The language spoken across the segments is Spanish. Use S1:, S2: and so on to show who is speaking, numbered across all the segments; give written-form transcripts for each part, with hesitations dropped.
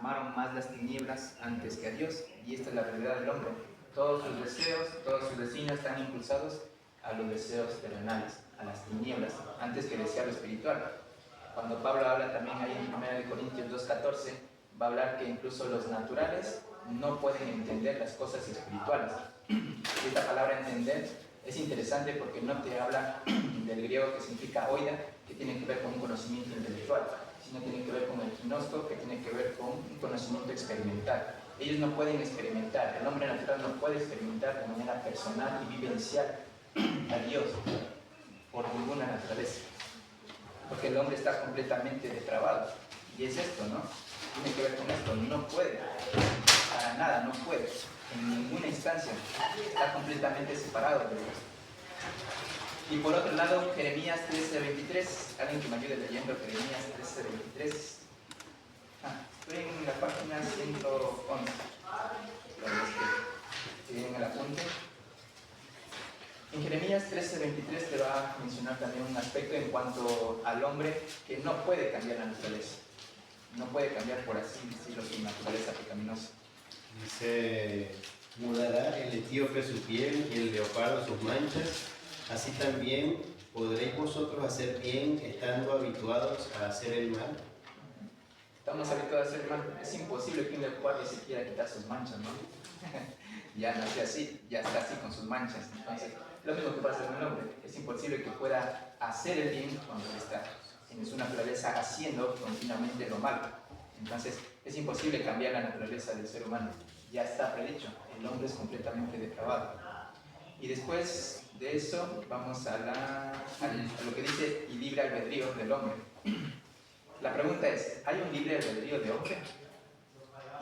S1: amaron más las tinieblas antes que a Dios, y esta es la realidad del hombre. Todos sus deseos, todos sus designios están impulsados a los deseos terrenales, a las tinieblas, antes que desear lo espiritual. Cuando Pablo habla también ahí en 1 Corintios 2:14, va a hablar que incluso los naturales no pueden entender las cosas espirituales. Y esta palabra entender es interesante porque no te habla del griego que significa oida, que tiene que ver con un conocimiento intelectual, sino tiene que ver con el gnosto, que tiene que ver con un conocimiento experimental. Ellos no pueden experimentar, el hombre natural no puede experimentar de manera personal y vivencial a Dios por ninguna naturaleza, porque el hombre está completamente depravado. Y es esto, ¿no? Tiene que ver con esto, no puede, para nada, no puede, en ninguna instancia, está completamente separado de Dios. Y por otro lado, Jeremías 13:23, alguien que me ayude leyendo Jeremías 13:23. Estoy en la página 111, para los que tienen el apunte. En Jeremías 13:23 te va a mencionar también un aspecto en cuanto al hombre que no puede cambiar la naturaleza. No puede cambiar, por así decirlo, su naturaleza pecaminosa.
S2: Dice, mudará el etíope su piel y el leopardo sus manchas, así también podréis vosotros hacer bien estando habituados a hacer el mal.
S1: Estamos habituados a hacer el mal. Es imposible que un leopardo se quiera quitar sus manchas, ¿no? Ya nació así, ya está así con sus manchas. Entonces, lo mismo que pasa con el hombre. Es imposible que pueda hacer el bien cuando está en su naturaleza haciendo continuamente lo malo. Entonces, es imposible cambiar la naturaleza del ser humano. Ya está predicho, el hombre es completamente depravado. Y después de eso, vamos a lo que dice y libre albedrío del hombre. La pregunta es, ¿hay un libre albedrío de hombre?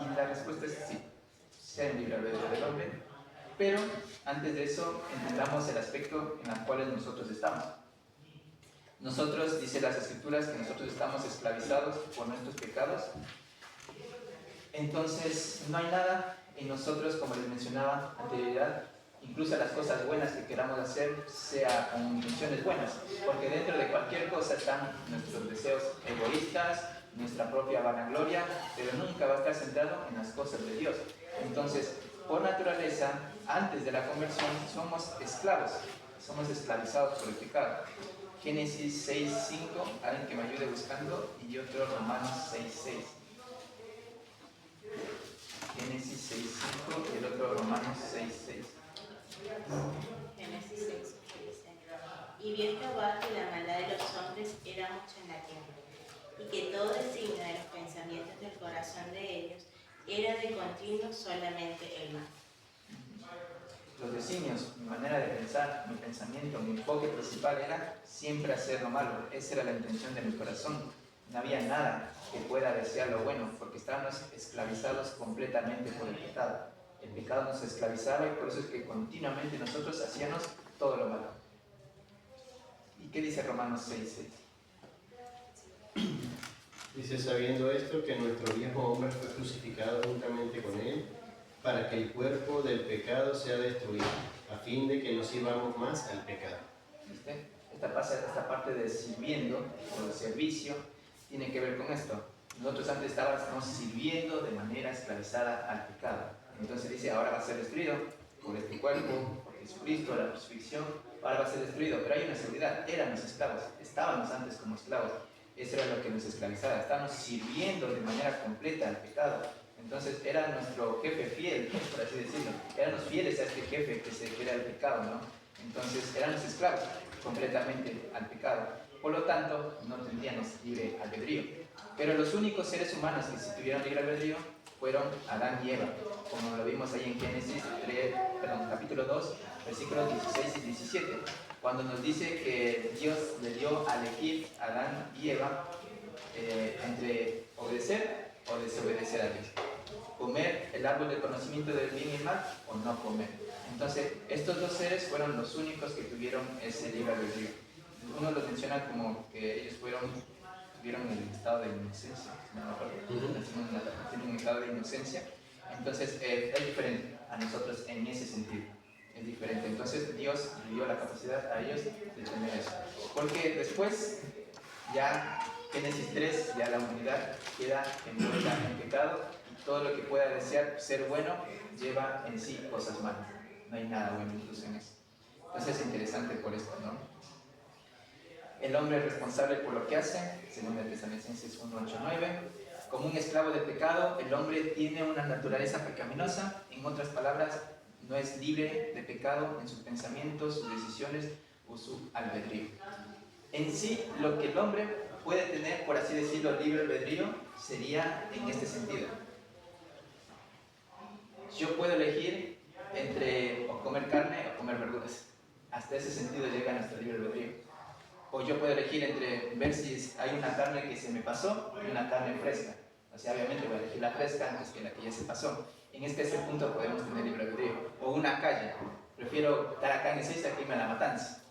S1: Y la respuesta es sí, sí hay un libre albedrío del hombre. Pero antes de eso, entendamos el aspecto en el cual nosotros estamos. Nosotros, dice las Escrituras, que nosotros estamos esclavizados por nuestros pecados. Entonces, no hay nada en nosotros, como les mencionaba anterioridad, incluso las cosas buenas que queramos hacer, sea con intenciones buenas, porque dentro de cualquier cosa están nuestros deseos egoístas, nuestra propia vanagloria, pero nunca va a estar centrado en las cosas de Dios. Entonces, por naturaleza, antes de la conversión, somos esclavos, somos esclavizados por el pecado. Génesis 6:5, alguien que me ayude buscando, y otro Romanos 6:6. Génesis 6:5 y el otro Romanos 6:6.
S3: Génesis 6, dice: Y vio Jehová que la maldad de los hombres era mucha en la tierra, y que todo designio de los pensamientos del corazón de ellos era de continuo solamente el mal.
S1: Los designios, mi manera de pensar, mi pensamiento, mi enfoque principal era siempre hacer lo malo. Esa era la intención de mi corazón. No había nada que pueda desear lo bueno, porque estábamos esclavizados completamente por el pecado. El pecado nos esclavizaba y por eso es que continuamente nosotros hacíamos todo lo malo. ¿Y qué dice Romanos 6:6?
S2: Dice, sabiendo esto, que nuestro viejo hombre fue crucificado juntamente con él, para que el cuerpo del pecado sea destruido, a fin de que no sirvamos más al pecado.
S1: ¿Viste? Esta parte de sirviendo o de servicio tiene que ver con esto. Nosotros antes estábamos sirviendo de manera esclavizada al pecado. Entonces dice, ahora va a ser destruido por este cuerpo, por Jesucristo, la crucifixión, ahora va a ser destruido. Pero hay una seguridad, éramos esclavos, estábamos antes como esclavos. Eso era lo que nos esclavizaba, estábamos sirviendo de manera completa al pecado. Entonces era nuestro jefe fiel, por así decirlo. Éramos fieles a este jefe que era el pecado, ¿no? Entonces éramos esclavos completamente al pecado. Por lo tanto, no tendríamos libre albedrío. Pero los únicos seres humanos que sí tuvieron libre albedrío fueron Adán y Eva, como lo vimos ahí en Génesis capítulo 2, versículos 16 y 17, cuando nos dice que Dios le dio a elegir a Adán y Eva entre obedecer o desobedecer a Dios, comer el árbol del conocimiento del bien y el mal o no comer. Entonces, estos dos seres fueron los únicos que tuvieron ese libre albedrío. Uno los menciona como que ellos tuvieron el estado de inocencia, no me acuerdo, tienen un estado de inocencia. Entonces, es diferente a nosotros en ese sentido, es diferente. Entonces, Dios le dio la capacidad a ellos de tener eso. Porque después Ya Génesis 3, ya la humanidad queda envuelta en pecado y todo lo que pueda desear ser bueno lleva en sí cosas malas. No hay nada bueno incluso en eso. Entonces es interesante por esto, ¿no? El hombre es responsable por lo que hace, según el Tesalonicenses 1, 8, 9. Como un esclavo de pecado, el hombre tiene una naturaleza pecaminosa. En otras palabras, no es libre de pecado en sus pensamientos, sus decisiones o su albedrío. En sí, lo que el hombre puede tener, por así decirlo, libre albedrío, sería en este sentido. Yo puedo elegir entre o comer carne o comer verduras. Hasta ese sentido llega nuestro libre albedrío. O yo puedo elegir entre ver si hay una carne que se me pasó y una carne fresca. O sea, obviamente voy a elegir la fresca antes que la que ya se pasó. En este punto podemos tener libre albedrío. O una calle. Prefiero estar acá en Ezeiza que irme a La Matanza,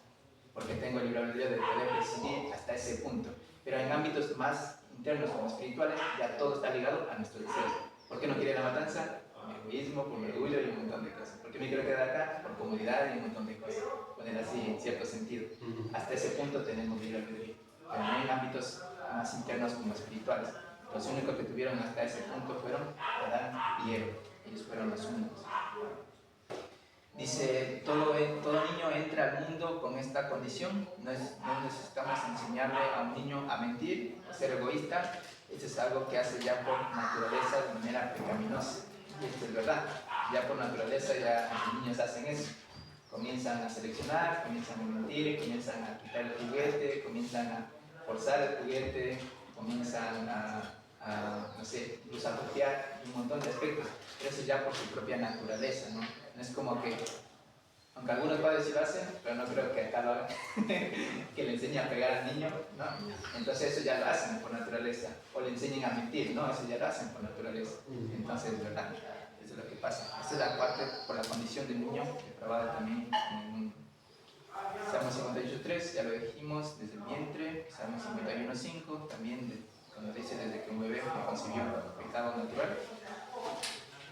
S1: porque tengo el libre albedrío de poder decidir hasta ese punto. Pero en ámbitos más internos como espirituales, ya todo está ligado a nuestros deseos. ¿Por qué no quiero ir a La Matanza? Por mi egoísmo, por mi orgullo y un montón de cosas. ¿Por qué me quiero quedar acá? Por comodidad y un montón de cosas. Poner así en cierto sentido. Hasta ese punto tenemos libre albedrío. Pero no en ámbitos más internos como espirituales. Los únicos que tuvieron hasta ese punto fueron Adán y Eva. Ellos fueron los únicos. Dice, todo niño entra al mundo con esta condición. No necesitamos enseñarle a un niño a mentir, a ser egoísta. Esto es algo que hace ya por naturaleza de manera pecaminosa. Y esto es verdad. Ya por naturaleza ya los niños hacen eso. Comienzan a seleccionar, comienzan a mentir, comienzan a quitar el juguete, comienzan a forzar el juguete, comienzan no sé, incluso a copiar un montón de aspectos. Pero eso ya por su propia naturaleza, ¿no? No es como que, aunque algunos padres sí lo hacen, pero no creo que acá lo hagan, que le enseñen a pegar al niño, ¿no? Entonces eso ya lo hacen por naturaleza. O le enseñen a mentir, ¿no? Eso ya lo hacen por naturaleza. Entonces, es verdad, eso es lo que pasa. Esta es la parte por la condición del niño depravado también en el mundo. Salmo 58.3, ya lo dijimos, desde el vientre. Salmo 51.5, también cuando dice desde que un bebé me concibió pecado natural.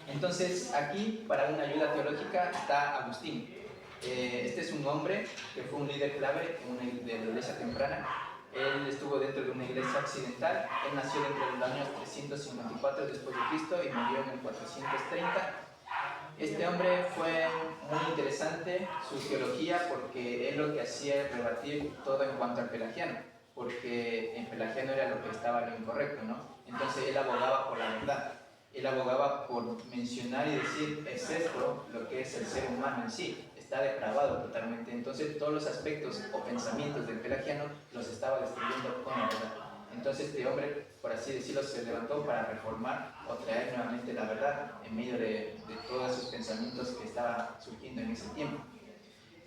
S1: Entonces, aquí, para una ayuda teológica, está Agustín. Este es un hombre que fue un líder clave de la iglesia temprana. Él estuvo dentro de una iglesia occidental. Él nació dentro de los años 354 después de Cristo y murió en el 430. Este hombre fue muy interesante, su teología, porque él lo que hacía es rebatir todo en cuanto al pelagiano, porque en pelagiano era lo que estaba lo incorrecto, ¿no? Entonces él abogaba por la verdad. Él abogaba por mencionar y decir, es esto lo que es el ser humano en sí, está depravado totalmente. Entonces todos los aspectos o pensamientos del pelagiano los estaba destruyendo con la verdad. Entonces este hombre, por así decirlo, se levantó para reformar o traer nuevamente la verdad en medio de todos esos pensamientos que estaban surgiendo en ese tiempo.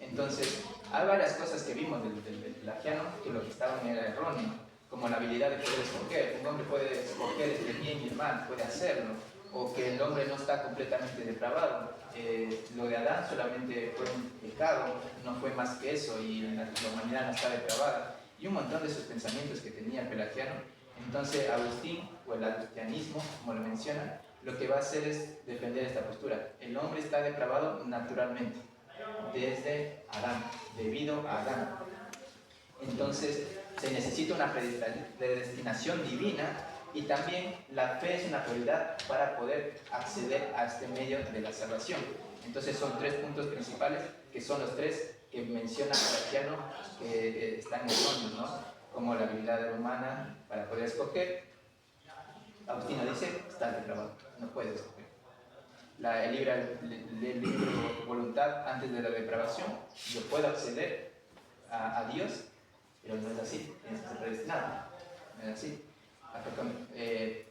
S1: Entonces, hay varias cosas que vimos del pelagiano que lo que estaban era erróneo, como la habilidad de poder escoger. Un hombre puede escoger entre el bien y el mal, puede hacerlo, o que el hombre no está completamente depravado. Lo de Adán solamente fue un pecado, no fue más que eso, y la humanidad no está depravada. Y un montón de esos pensamientos que tenía el pelagiano. Entonces, Agustín, o el agustianismo, como lo mencionan, lo que va a hacer es defender esta postura. El hombre está depravado naturalmente, desde Adán, debido a Adán. Entonces, se necesita una predestinación divina y también la fe es una prioridad para poder acceder a este medio de la salvación. Entonces, son tres puntos principales que son los tres que menciona Pelagiano que están erróneos, ¿no? Como la habilidad humana para poder escoger. Agustino dice, estás depravado, no puedes escoger. El libre voluntad antes de la depravación, yo puedo acceder a Dios, pero no es así, tienes que ser predestinado, no es así.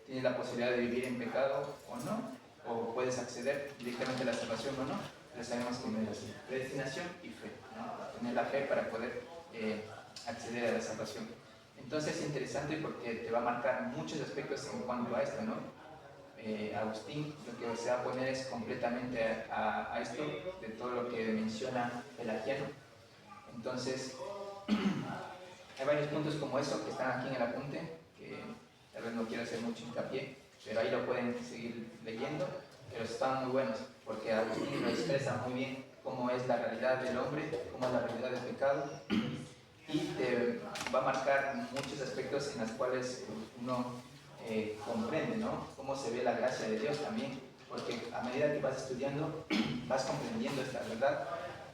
S1: Tienes la posibilidad de vivir en pecado o no, o puedes acceder directamente a la salvación o no, pero sabemos que no es así. Predestinación y fe, ¿no? Tener la fe para poder acceder a la salvación. Entonces es interesante porque te va a marcar muchos aspectos en cuanto a esto, ¿no? Agustín lo que se va a poner es completamente a esto de todo lo que menciona Pelagiano. Entonces hay varios puntos como eso que están aquí en el apunte, que tal vez no quiero hacer mucho hincapié, pero ahí lo pueden seguir leyendo, pero están muy buenos porque Agustín lo expresa muy bien cómo es la realidad del hombre, cómo es la realidad del pecado. y te va a marcar muchos aspectos en los cuales uno comprende, ¿no? Cómo se ve la gracia de Dios también, porque a medida que vas estudiando, vas comprendiendo esta verdad,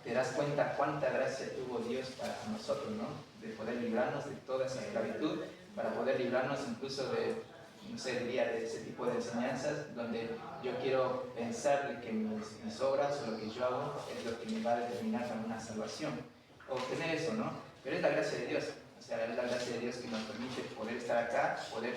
S1: te das cuenta cuánta gracia tuvo Dios para nosotros, ¿no? De poder librarnos de toda esa esclavitud, para poder librarnos incluso de, no sé, diría, de ese tipo de enseñanzas donde yo quiero pensar de que mis obras o lo que yo hago es lo que me va a determinar para una salvación, obtener eso, ¿no? Pero es la gracia de Dios, o sea, es la gracia de Dios que nos permite poder estar acá, poder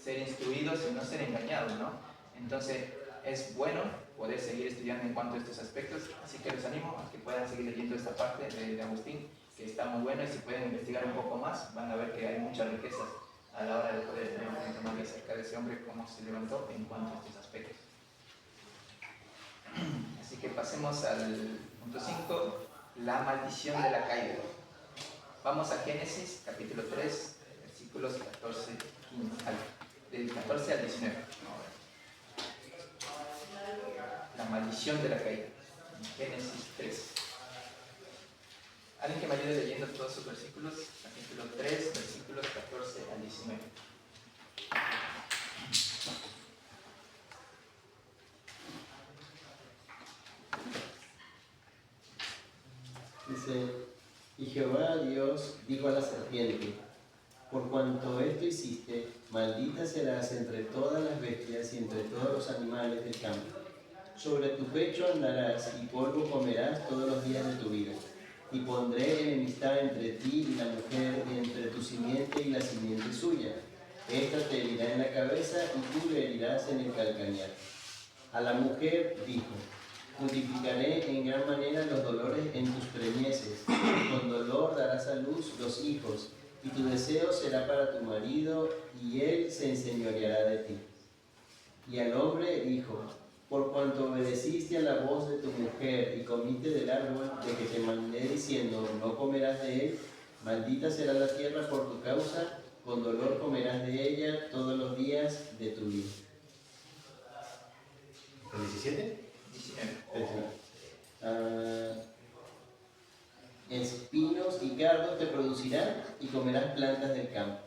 S1: ser instruidos y no ser engañados, ¿no? Entonces, es bueno poder seguir estudiando en cuanto a estos aspectos, así que los animo a que puedan seguir leyendo esta parte de Agustín, que está muy bueno, y si pueden investigar un poco más, van a ver que hay muchas riquezas a la hora de poder tener un poquito más acerca de ese hombre, cómo se levantó en cuanto a estos aspectos. Así que pasemos al punto 5, la maldición de la caída. Vamos a Génesis, capítulo 3, versículos 14, 15, del 14 al 19. La maldición de la caída. Génesis 3. ¿Alguien que me ayude leyendo todos sus versículos? Capítulo 3, versículos 14 al 19.
S2: Dice, y Jehová Dios dijo a la serpiente, por cuanto esto hiciste, maldita serás entre todas las bestias y entre todos los animales del campo. Sobre tu pecho andarás y polvo comerás todos los días de tu vida. Y pondré enemistad entre ti y la mujer, y entre tu simiente y la simiente suya. Esta te herirá en la cabeza y tú le herirás en el calcañar. A la mujer dijo, multiplicaré en gran manera los dolores en tus preñeces, y con dolor darás a luz los hijos, y tu deseo será para tu marido, y él se enseñoreará de ti. Y al hombre dijo, por cuanto obedeciste a la voz de tu mujer y comiste del árbol de que te mandé diciendo, no comerás de él, maldita será la tierra por tu causa, con dolor comerás de ella todos los días de tu vida.
S4: ¿El 17?
S1: 19.
S2: Espinos y cardos te producirán y comerás plantas del campo.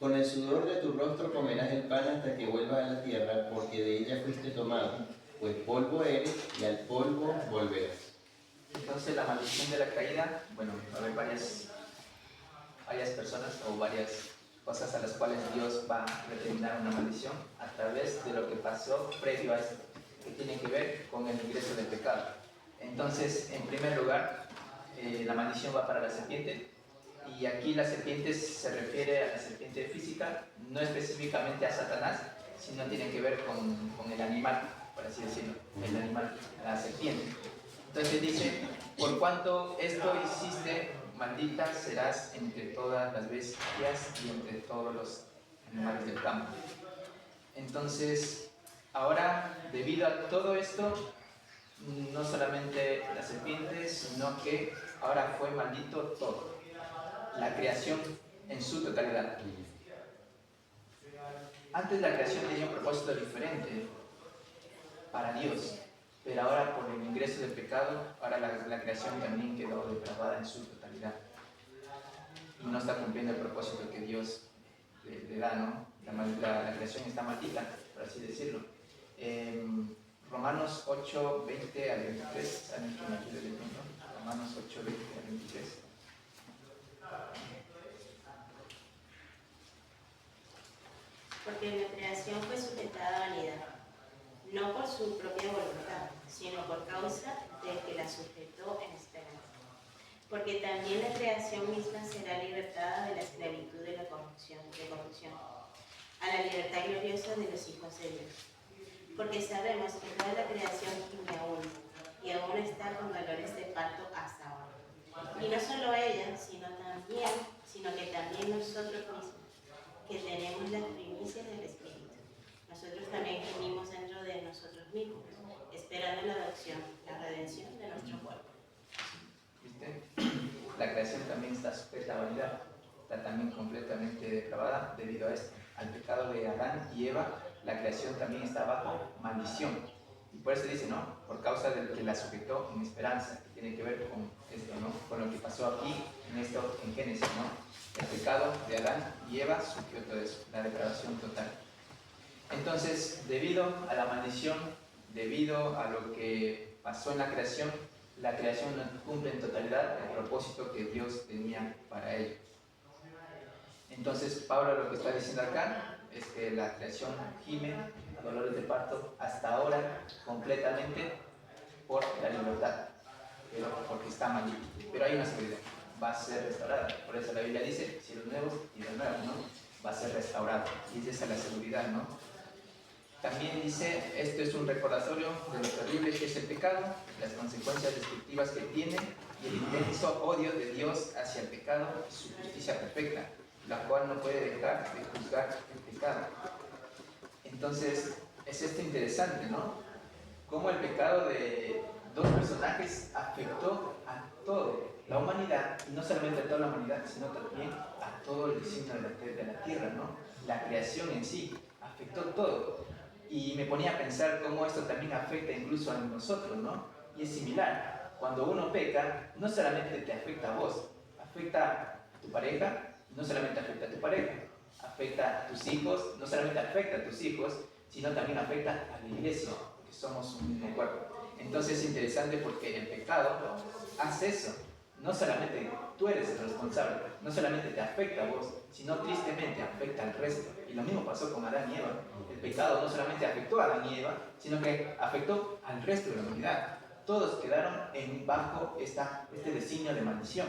S2: Con el sudor de tu rostro comerás el pan hasta que vuelvas a la tierra, porque de ella fuiste tomado, pues polvo eres y al polvo volverás.
S1: Entonces la maldición de la caída, bueno, va a haber varias personas o varias cosas a las cuales Dios va a determinar una maldición a través de lo que pasó previo a esto, que tiene que ver con el ingreso del pecado. Entonces, en primer lugar, la maldición va para la serpiente, y aquí la serpiente se refiere a la serpiente física, no específicamente a Satanás, sino tiene que ver con el animal, por así decirlo, el animal, la serpiente. Entonces dice, por cuanto esto hiciste, maldita serás entre todas las bestias y entre todos los animales del campo. Entonces, ahora, debido a todo esto, no solamente la serpiente, sino que ahora fue maldito todo, la creación en su totalidad. Antes la creación tenía un propósito diferente para Dios, pero ahora por el ingreso del pecado, ahora la creación también quedó depravada en su totalidad y no está cumpliendo el propósito que Dios le da, ¿no? La creación está maldita, por así decirlo. Romanos 8, 20 al 23, ¿saben quién me quiere leer? Romanos 8, 20 al 23.
S3: Porque la creación fue sujetada a vanidad, no por su propia voluntad, sino por causa de que la sujetó en esperanza. Porque también la creación misma será libertada de la esclavitud de la corrupción, a la libertad gloriosa de los hijos de Dios. Porque sabemos que toda la creación gime aún está con dolores de parto hasta ahora. Y no solo ella, sino que también nosotros mismos, que tenemos las primicias del Espíritu. Nosotros también gemimos dentro de nosotros mismos, esperando la adopción, la redención de nuestro cuerpo.
S1: ¿Viste? La creación también está sujeta a vanidad, está también completamente depravada debido a esto. Al pecado de Adán y Eva, la creación también está bajo maldición. Y por eso dice, ¿no? Por causa del que la sujetó en esperanza, que tiene que ver con esto, ¿no? Con lo que pasó aquí, en Génesis, ¿no? El pecado de Adán y Eva surgió todo eso, la depravación total. Entonces, debido a la maldición, debido a lo que pasó en la creación no cumple en totalidad el propósito que Dios tenía para ello. Entonces, Pablo lo que está diciendo acá es que la creación gime a dolores de parto hasta ahora completamente por la libertad, pero porque está maldita. Pero hay una seguridad, va a ser restaurada. Por eso la Biblia dice, cielos nuevos y de nuevo, ¿no? Va a ser restaurado. Y esa es la seguridad, ¿no? También dice, esto es un recordatorio de lo terrible que es el pecado, las consecuencias destructivas que tiene y el intenso odio de Dios hacia el pecado y su justicia perfecta, la cual no puede dejar de juzgar el pecado. Entonces, es esto interesante, ¿no? Cómo el pecado de dos personajes afectó a toda la humanidad, y no solamente a toda la humanidad, sino también a todo el diseño de la tierra, ¿no? La creación en sí, afectó todo. Y me ponía a pensar cómo esto también afecta incluso a nosotros, ¿no? Y es similar. Cuando uno peca, no solamente te afecta a vos, afecta a tu pareja, no solamente afecta a tu pareja, afecta a tus hijos, no solamente afecta a tus hijos, sino también afecta a la iglesia, porque somos un mismo cuerpo. Entonces es interesante porque el pecado hace eso. No solamente tú eres el responsable, no solamente te afecta a vos, sino tristemente afecta al resto. Y lo mismo pasó con Adán y Eva. El pecado no solamente afectó a Adán y Eva, sino que afectó al resto de la humanidad. Todos quedaron bajo este designio de maldición.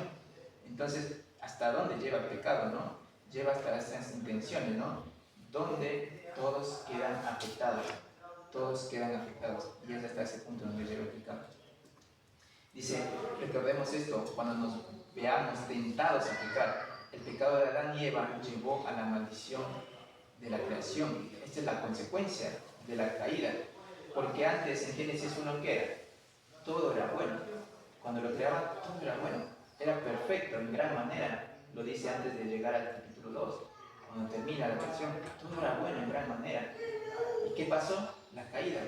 S1: Entonces, ¿hasta dónde lleva el pecado, no? Lleva hasta esas intenciones, ¿no? Donde todos quedan afectados. Todos quedan afectados. Y es hasta ese punto donde llega el pecado. Dice, recordemos esto, cuando nos veamos tentados a pecar, el pecado de Adán y Eva llevó a la maldición de la creación. Esta es la consecuencia de la caída. Porque antes en Génesis 1, ¿qué era? Todo era bueno. Cuando lo creaban, todo era bueno. Era perfecto en gran manera. Lo dice antes de llegar al capítulo 2. Cuando termina la creación, todo era bueno en gran manera. ¿Y qué pasó? La caída.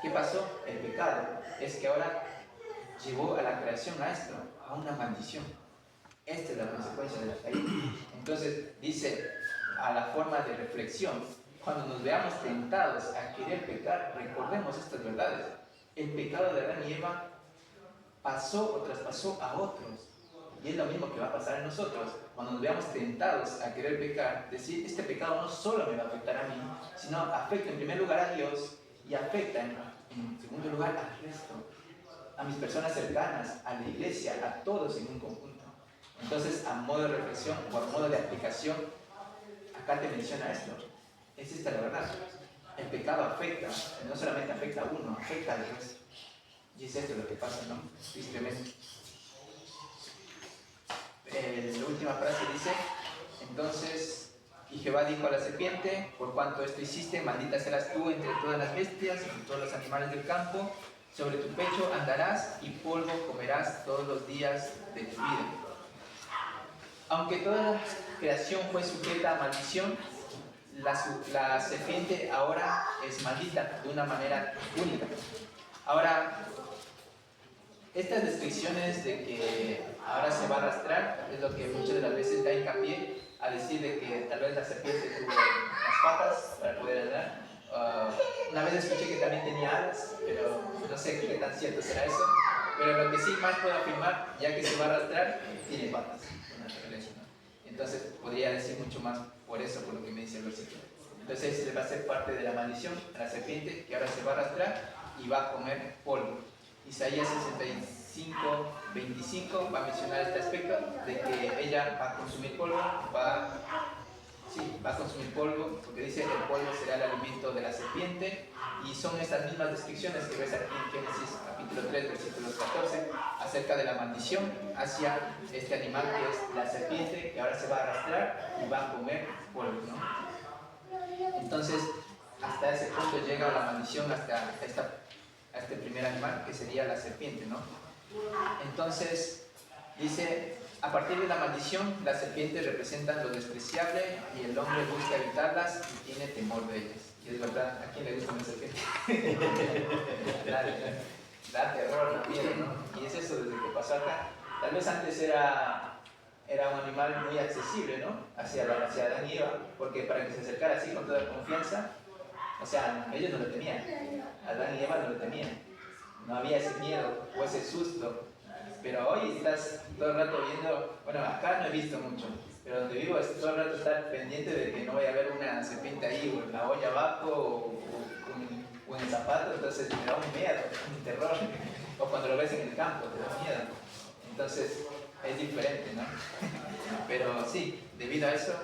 S1: ¿Qué pasó? El pecado. Es que ahora llevó a la creación a esto, a una maldición. Esta es la consecuencia de la caída. Entonces, dice, a la forma de reflexión, cuando nos veamos tentados a querer pecar, recordemos estas verdades. El pecado de Adán y Eva pasó o traspasó a otros. Y es lo mismo que va a pasar en nosotros. Cuando nos veamos tentados a querer pecar, decir, este pecado no solo me va a afectar a mí, sino afecta en primer lugar a Dios y afecta en segundo lugar al resto, a mis personas cercanas, a la iglesia, a todos en un conjunto. Entonces, a modo de reflexión o a modo de aplicación, acá te menciona esto. Es esta la verdad. El pecado afecta, no solamente afecta a uno, afecta al resto. Y es esto lo que pasa, ¿no? Tristemente. La última frase dice, entonces, y Jehová dijo a la serpiente, por cuanto esto hiciste, maldita serás tú entre todas las bestias, entre todos los animales del campo, sobre tu pecho andarás y polvo comerás todos los días de tu vida. Aunque toda la creación fue sujeta a maldición, la serpiente ahora es maldita de una manera única. Ahora, estas descripciones de que ahora se va a arrastrar es lo que muchas de las veces da hincapié a decir de que tal vez la serpiente tuvo las patas para poder andar. Una vez escuché que también tenía alas, pero no sé qué tan cierto será eso. Pero lo que sí más puedo afirmar, ya que se va a arrastrar, tiene patas. Entonces podría decir mucho más por eso, por lo que me dice el versículo. Entonces ese va a ser parte de la maldición a la serpiente, que ahora se va a arrastrar y va a comer polvo. Isaías 65, 25 va a mencionar este aspecto de que ella va a consumir polvo, va a consumir polvo, porque dice el polvo será el alimento de la serpiente, y son estas mismas descripciones que ves aquí en Génesis capítulo 3, versículos 14, acerca de la maldición hacia este animal que es la serpiente, que ahora se va a arrastrar y va a comer polvo, ¿no? Entonces, hasta ese punto llega la maldición hasta este primer animal, que sería la serpiente, ¿no? Entonces, dice, a partir de la maldición, las serpientes representan lo despreciable y el hombre busca evitarlas y tiene temor de ellas. Y es verdad, ¿a quién le gusta una serpiente? da terror, da miedo, ¿no? Y es eso desde que pasó acá. Tal vez antes era un animal muy accesible, ¿no? Hacia Adán y Eva, porque para que se acercara así con toda confianza, o sea, ellos no lo temían, Adán y Eva no lo temían, no había ese miedo o ese susto. Pero hoy estás todo el rato viendo, bueno, acá no he visto mucho, pero donde vivo es todo el rato estar pendiente de que no vaya a haber una serpiente ahí, o en la olla abajo, o en el zapato, entonces me da un miedo, un terror. O cuando lo ves en el campo, te da miedo. Entonces es diferente, ¿no? Pero sí, debido a eso,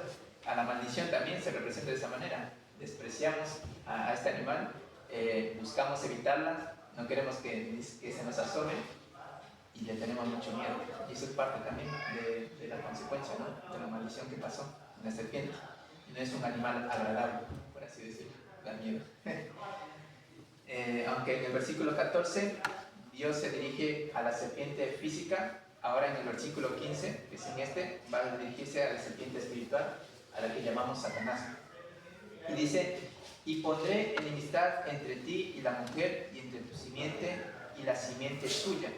S1: a la maldición también se representa de esa manera. Despreciamos a este animal, buscamos evitarla, no queremos que se nos asome y le tenemos mucho miedo. Y eso es parte también de la consecuencia, ¿no? De la maldición que pasó en la serpiente. Y no es un animal agradable, por así decirlo, da miedo. Aunque en el versículo 14 Dios se dirige a la serpiente física, ahora en el versículo 15, que es en este, va a dirigirse a la serpiente espiritual, a la que llamamos Satanás. Y dice, y pondré enemistad entre ti y la mujer, y entre tu simiente y la simiente suya.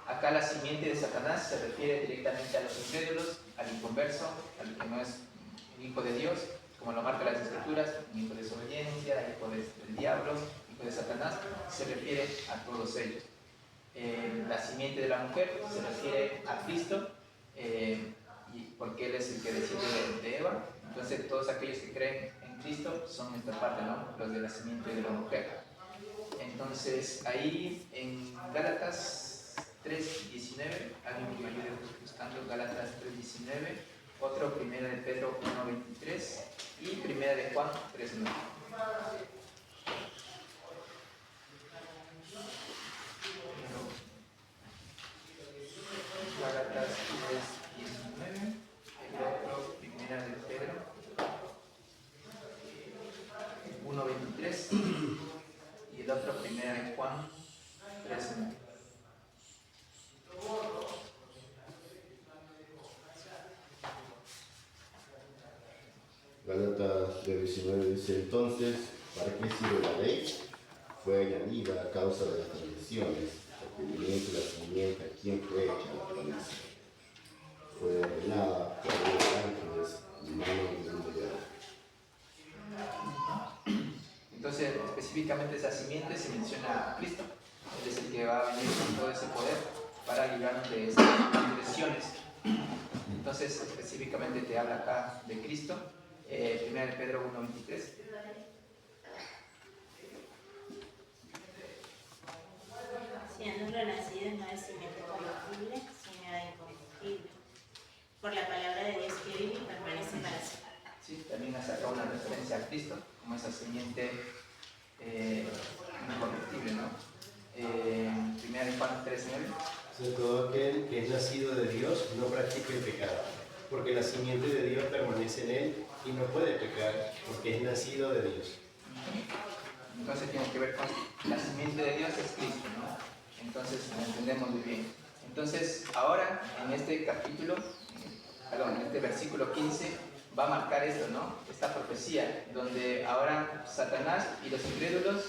S1: Acá la simiente de Satanás se refiere directamente a los incrédulos, al inconverso, al que no es un hijo de Dios, como lo marcan las Escrituras, un hijo de desobediencia, hijo del diablo, hijo de Satanás, se refiere a todos ellos. La simiente de la mujer se refiere a Cristo, porque Él es el que desciende de Eva. Entonces todos aquellos que creen en Cristo son esta parte, ¿no? Los de la simiente de la mujer. Entonces ahí en Gálatas 3:19, alguien que me ayude buscando Gálatas 3:19, otro 1 de Pedro 1:23 y 1 de Juan 3:9. Gálatas 3:19, el otro 1 de Pedro 1:23 y el otro 1 de Juan 3:9.
S4: Gálatas 3:19 dice: entonces, ¿para qué sirve la ley? Fue añadida a causa de las transgresiones, porque mediante la simiente a quien fue hecha la promesa. Fue ordenada por los ángeles en manos de un mediador.
S1: Entonces, específicamente esa simiente se menciona a Cristo. Él es el que va a venir con todo ese poder para librarnos de esas transgresiones. Entonces, específicamente te habla acá de Cristo. 1 de Pedro 1:23.
S3: Siendo renacidos no de simiente corruptible, sino de incorruptible, por la palabra de Dios que vive y permanece para siempre.
S1: Sí, también ha sacado una referencia a Cristo como esa simiente incorruptible, ¿no? 1 de Juan 3:9.
S2: Todo aquel que es nacido de Dios no practica el pecado, porque la simiente de Dios permanece en él y no puede pecar, porque es nacido de Dios.
S1: Entonces tiene que ver con la simiente de Dios es Cristo, ¿no? Entonces lo entendemos muy bien. Entonces ahora en este capítulo, en este versículo 15 va a marcar esto, ¿no? Esta profecía, donde ahora Satanás y los incrédulos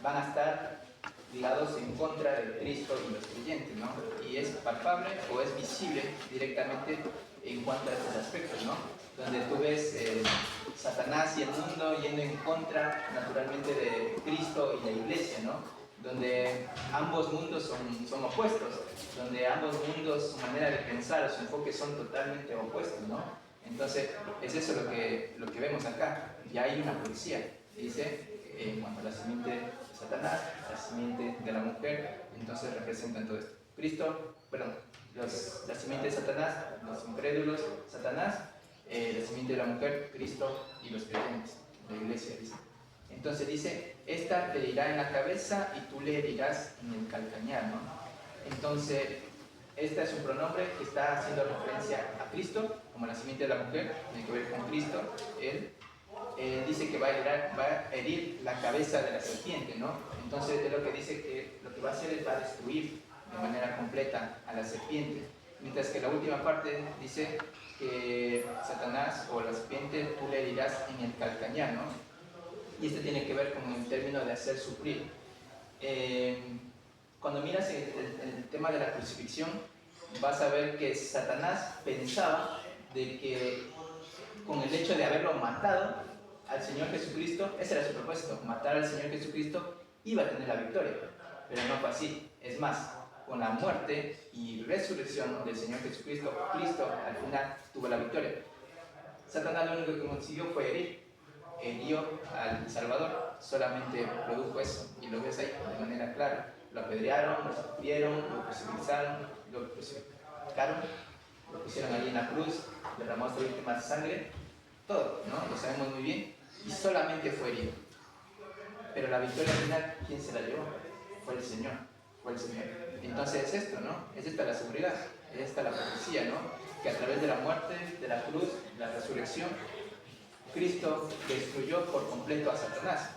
S1: van a estar ligados en contra de Cristo y los creyentes, ¿no? Y es palpable o es visible directamente en cuanto a estos aspectos, ¿no? Donde tú ves Satanás y el mundo yendo en contra naturalmente de Cristo y la iglesia, ¿no? Donde ambos mundos son opuestos, donde ambos mundos, su manera de pensar, su enfoque son totalmente opuestos, ¿no? Entonces, es eso lo que vemos acá. Ya hay una profecía, dice, en cuanto a la simiente de Satanás, la simiente de la mujer, entonces representan todo esto. Cristo, perdón, la simiente de Satanás, los incrédulos, Satanás, la simiente de la mujer, Cristo y los creyentes, la iglesia, dice. Entonces dice, esta te herirá en la cabeza y tú le herirás en el calcañar, ¿no? Entonces, este es un pronombre que está haciendo referencia a Cristo, como la simiente de la mujer, tiene que ver con Cristo, Él. Dice que va a herir la cabeza de la serpiente, ¿no? Entonces es lo que dice que lo que va a hacer es va a destruir de manera completa a la serpiente. Mientras que la última parte dice que Satanás o la serpiente tú le herirás en el calcañar, ¿no? Y este tiene que ver con el término de hacer sufrir. Cuando miras el tema de la crucifixión, vas a ver que Satanás pensaba de que con el hecho de haberlo matado al Señor Jesucristo, ese era su propósito, matar al Señor Jesucristo, iba a tener la victoria, pero no fue así. Es más, con la muerte y resurrección del Señor Jesucristo, Cristo al final tuvo la victoria. Satanás lo único que consiguió fue hirió al Salvador, solamente produjo eso, y lo ves ahí de manera clara. Lo apedrearon, lo escupieron, lo crucificaron, lo pusieron allí en la cruz, derramó su última sangre, todo, ¿no? Lo sabemos muy bien, y solamente fue herido. Pero la victoria final, ¿quién se la llevó? Fue el Señor, Entonces es esto, ¿no? Es esta la seguridad, es esta la profecía, ¿no? Que a través de la muerte, de la cruz, la resurrección, Cristo destruyó por completo a Satanás.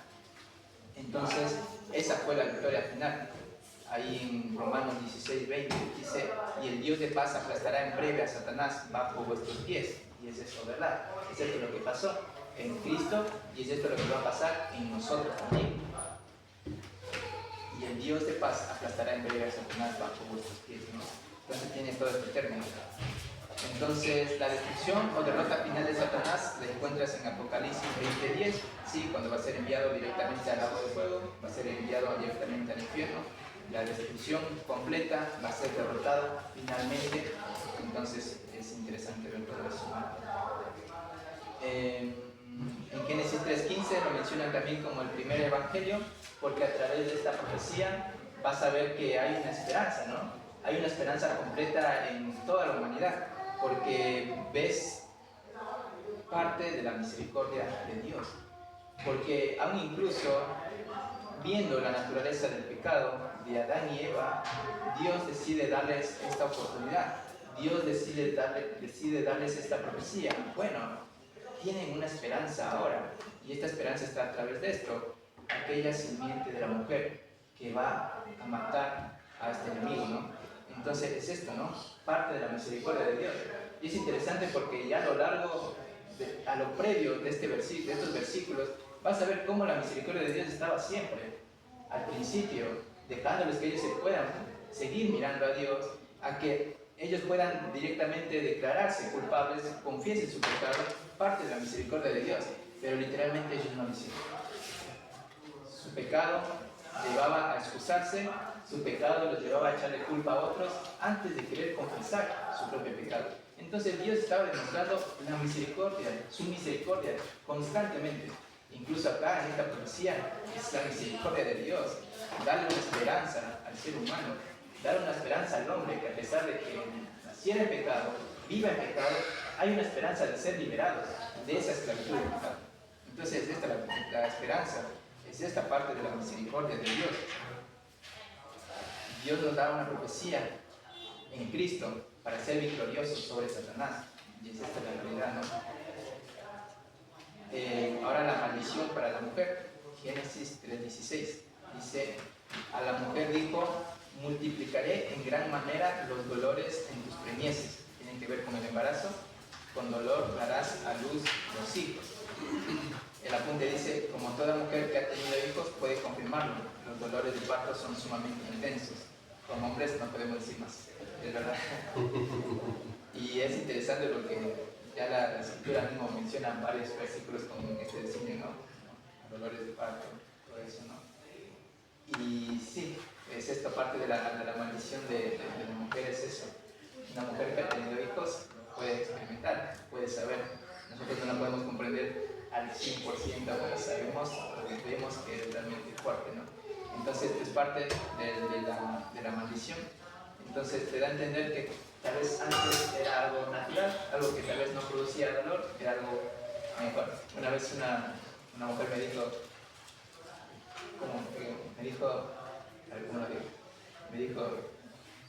S1: Entonces, esa fue la victoria final. Ahí en Romanos 16:20 dice: y el Dios de paz aplastará en breve a Satanás bajo vuestros pies. Y es eso, ¿verdad? Es esto lo que pasó en Cristo y es esto lo que va a pasar en nosotros también. Y el Dios de paz aplastará en breve a Satanás bajo vuestros pies, ¿no? Entonces tiene todo este término. Entonces, la destrucción o derrota final de Satanás la encuentras en Apocalipsis 20:10, ¿sí? Cuando va a ser enviado directamente al lago de fuego, va a ser enviado directamente al infierno. La destrucción completa va a ser derrotado finalmente. Entonces, es interesante ver todo eso. En Génesis 3:15 lo mencionan también como el primer evangelio, porque a través de esta profecía vas a ver que hay una esperanza, ¿no? Hay una esperanza completa en toda la humanidad, porque ves parte de la misericordia de Dios. Porque aún incluso viendo la naturaleza del pecado de Adán y Eva, Dios decide darles esta oportunidad. Dios decide darles esta profecía. Bueno, tienen una esperanza ahora, y esta esperanza está a través de esto: aquella simiente de la mujer que va a matar a este enemigo, ¿no? Entonces es esto, ¿no? Parte de la misericordia de Dios. Y es interesante porque ya a lo largo, a lo previo de estos versículos, vas a ver cómo la misericordia de Dios estaba siempre, al principio, dejándoles que ellos se puedan seguir mirando a Dios, a que ellos puedan directamente declararse culpables, confiesen su pecado, parte de la misericordia de Dios. Pero literalmente ellos no lo hicieron. Su pecado llevaba a excusarse, su pecado los llevaba a echarle culpa a otros antes de querer confesar su propio pecado. Entonces Dios estaba demostrando la misericordia, su misericordia, constantemente. Incluso acá en esta profecía es la misericordia de Dios, darle una esperanza al ser humano, dar una esperanza al hombre que a pesar de que naciera en pecado, viva en pecado, hay una esperanza de ser liberados de esa esclavitud del pecado. Entonces es esta la esperanza, es esta parte de la misericordia de Dios. Dios nos da una profecía en Cristo para ser victoriosos sobre Satanás. Y es esta la realidad, ¿no? Ahora la maldición para la mujer. Génesis 3:16 dice: a la mujer dijo: multiplicaré en gran manera los dolores en tus preñeces. Tienen que ver con el embarazo. Con dolor darás a luz los hijos. El apunte dice: como toda mujer que ha tenido hijos puede confirmarlo, los dolores del parto son sumamente intensos. Como hombres no podemos decir más, es verdad. Y es interesante porque ya la escritura mismo menciona varios versículos con este designio, ¿no? Dolores de parto, todo eso, ¿no? Y sí, es esta parte de la maldición de la mujer, es eso. Una mujer que ha tenido hijos puede experimentar, puede saber. Nosotros no la podemos comprender al 100%, pero sabemos, porque vemos que es realmente fuerte, ¿no? Entonces es parte de la maldición. Entonces te da a entender que tal vez antes era algo natural, algo que tal vez no producía dolor, era algo mejor. Una vez una mujer me dijo,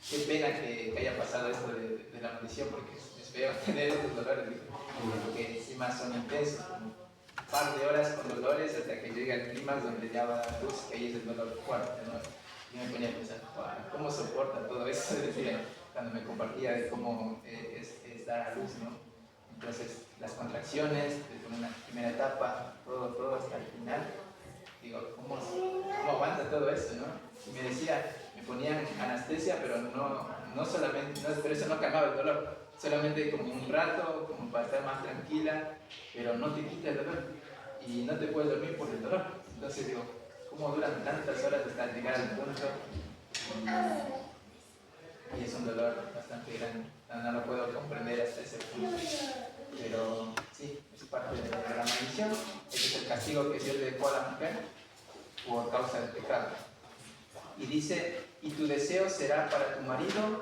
S1: qué pena que haya pasado esto de la maldición, porque es feo tener estos dolores, porque encima son intensos, un par de horas con dolores hasta que llega el clima donde ya va a dar luz, que ahí es el dolor fuerte, ¿no? Yo me ponía a pensar, ¿cómo soporta todo eso? Decía, cuando me compartía de cómo es dar a luz, ¿no? Entonces, las contracciones, desde una primera etapa, todo hasta el final, todo eso, ¿no? Y me decía, me ponían anestesia, pero no solamente, pero eso no calmaba el dolor, solamente como un rato, como para estar más tranquila, pero no te quita el dolor y no te puedes dormir por el dolor. Entonces digo, ¿cómo duran tantas horas hasta llegar al punto? Y es un dolor bastante grande, no lo puedo comprender hasta ese punto. Pero sí, es parte de la maldición. Ese es el castigo que Dios le dejó a la mujer por causa del pecado. Y dice, y tu deseo será para tu marido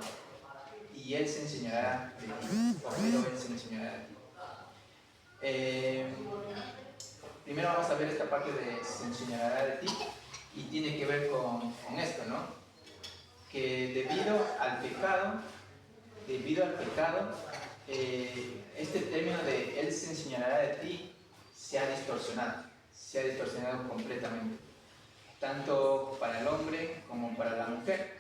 S1: y él se enseñará de ti, o pero él se enseñará de ti. Primero vamos a ver esta parte de se enseñará de ti y tiene que ver con esto, ¿no? Que debido al pecado, este término de él se enseñará de ti se ha distorsionado completamente, tanto para el hombre como para la mujer.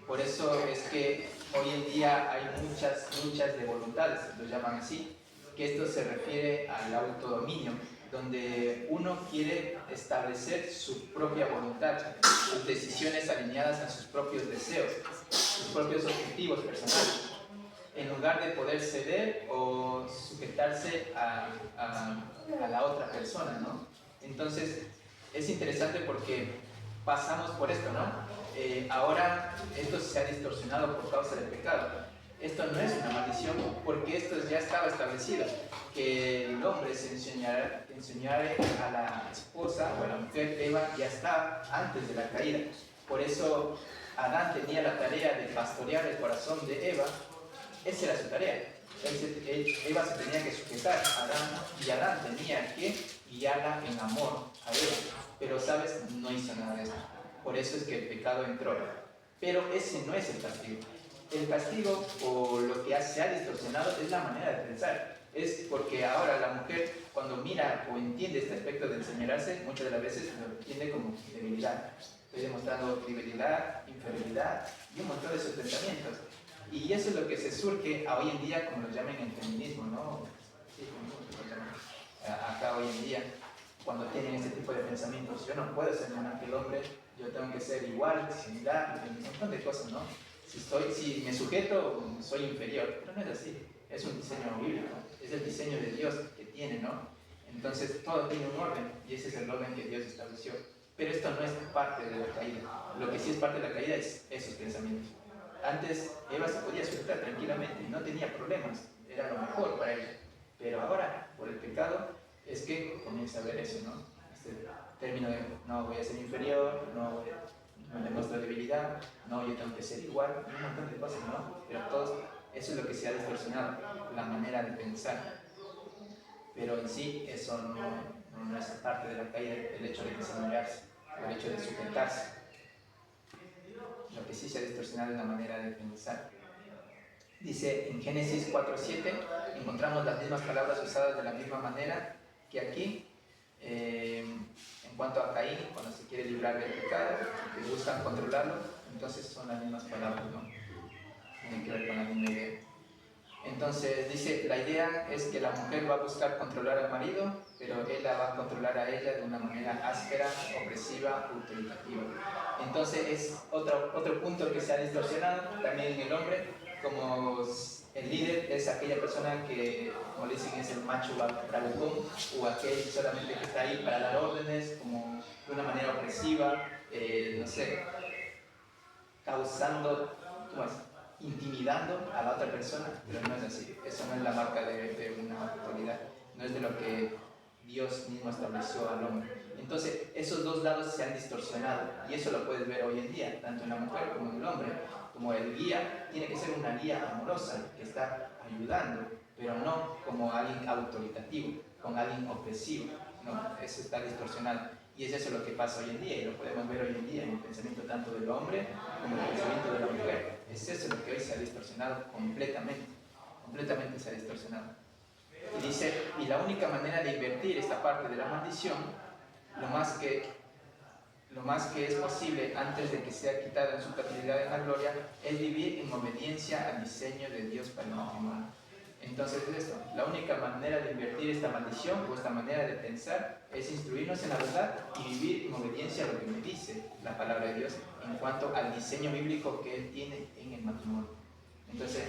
S1: Por eso es que hoy en día hay muchas luchas de voluntades, lo llaman así, que esto se refiere al autodominio, donde uno quiere establecer su propia voluntad, sus decisiones alineadas a sus propios deseos, sus propios objetivos personales, en lugar de poder ceder o sujetarse a la otra persona, ¿no? Entonces, es interesante porque pasamos por esto, ¿no? Ahora esto se ha distorsionado por causa del pecado. Esto no es una maldición porque esto ya estaba establecido, que el hombre se enseñara a la esposa o a la mujer. Eva ya estaba antes de la caída. Por eso Adán tenía la tarea de pastorear el corazón de Eva. Esa era su tarea. Eva se tenía que sujetar a Adán y Adán tenía que guiarla en amor a Eva. Pero, ¿sabes? No hizo nada de eso. Por eso es que el pecado entró. Pero ese no es el castigo. El castigo, o lo que se ha distorsionado, es la manera de pensar. Es porque ahora la mujer, cuando mira o entiende este aspecto de enseñarse, muchas de las veces lo entiende como debilidad. Estoy demostrando debilidad, inferioridad y un montón de esos pensamientos. Y eso es lo que se surge hoy en día, como lo llaman el feminismo, ¿no? Sí, como lo llaman acá hoy en día, cuando tienen este tipo de pensamientos. Yo no puedo ser menor que el hombre, yo tengo que ser igual, similar, un montón de cosas, ¿no? Si me sujeto, soy inferior. Pero no es así, es un diseño bíblico, es el diseño de Dios que tiene, ¿no? Entonces todo tiene un orden y ese es el orden que Dios estableció. Pero esto no es parte de la caída. Lo que sí es parte de la caída es esos pensamientos. Antes Eva se podía sujetar tranquilamente y no tenía problemas, era lo mejor para ella. Pero ahora, por el pecado, es que comienza a ver eso, ¿no? Este término de no voy a ser inferior, no demuestro debilidad, no, yo tengo que ser igual, un montón de cosas, ¿no? Pero todo eso es lo que se ha distorsionado, la manera de pensar. Pero en sí, eso no es parte de la caída, el hecho de enseñarse, el hecho de sujetarse. Lo que sí se ha distorsionado es la manera de pensar. Dice en Génesis 4:7, encontramos las mismas palabras usadas de la misma manera que aquí. En cuanto a Caín, cuando se quiere librar del pecado, que buscan controlarlo, entonces son las mismas palabras, ¿no? Tienen que ver con la misma idea. Entonces dice, la idea es que la mujer va a buscar controlar al marido, pero él la va a controlar a ella de una manera áspera, opresiva, autoritativa. Entonces es otro punto que se ha distorsionado también en el hombre, como el líder es aquella persona que, como le dicen, es el macho bravucón, o aquel solamente que está ahí para dar órdenes, como de una manera opresiva, no sé, causando, ¿cómo es? Intimidando a la otra persona, pero no es así. Eso no es la marca de una autoridad, no es de lo que Dios mismo estableció al hombre. Entonces, esos dos lados se han distorsionado y eso lo puedes ver hoy en día, tanto en la mujer como en el hombre. Como el guía, tiene que ser una guía amorosa que está ayudando, pero no como alguien autoritativo, con alguien opresivo. No, eso está distorsionado. Y es eso lo que pasa hoy en día, y lo podemos ver hoy en día en el pensamiento tanto del hombre como en el pensamiento de la mujer. Es eso lo que hoy se ha distorsionado completamente. Completamente se ha distorsionado. Y dice, y la única manera de invertir esta parte de la maldición, lo más que es posible antes de que sea quitada en su totalidad en la gloria, es vivir en obediencia al diseño de Dios para el matrimonio. Entonces es esto, la única manera de invertir esta maldición o esta manera de pensar es instruirnos en la verdad y vivir en obediencia a lo que me dice la palabra de Dios en cuanto al diseño bíblico que Él tiene en el matrimonio. Entonces,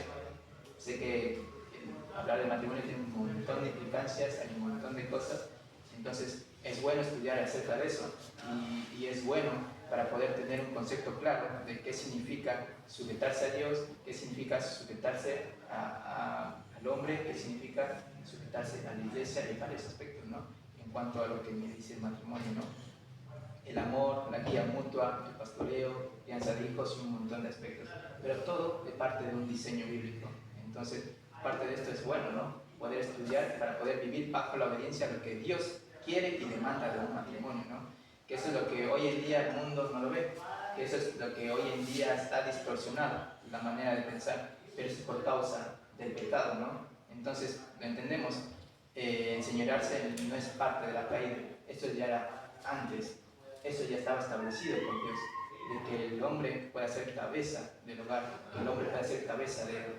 S1: sé que hablar de matrimonio tiene un montón de implicancias, hay un montón de cosas, entonces es bueno estudiar acerca de eso y es bueno para poder tener un concepto claro de qué significa sujetarse a Dios, qué significa sujetarse al hombre, qué significa sujetarse a la iglesia y varios aspectos, ¿no? En cuanto a lo que me dice el matrimonio, ¿no? El amor, la guía mutua, el pastoreo, crianza de hijos y un montón de aspectos, pero todo de parte de un diseño bíblico. Entonces, parte de esto es bueno, ¿no? Poder estudiar para poder vivir bajo la obediencia a lo que Dios quiere y demanda de un matrimonio, ¿no? Que eso es lo que hoy en día el mundo no lo ve, que eso es lo que hoy en día está distorsionado, la manera de pensar, pero es por causa del pecado, ¿no? Entonces, lo entendemos, enseñorearse no es parte de la caída, esto ya era antes, eso ya estaba establecido por Dios, de que el hombre pueda ser cabeza del hogar, que el hombre pueda ser cabeza de él,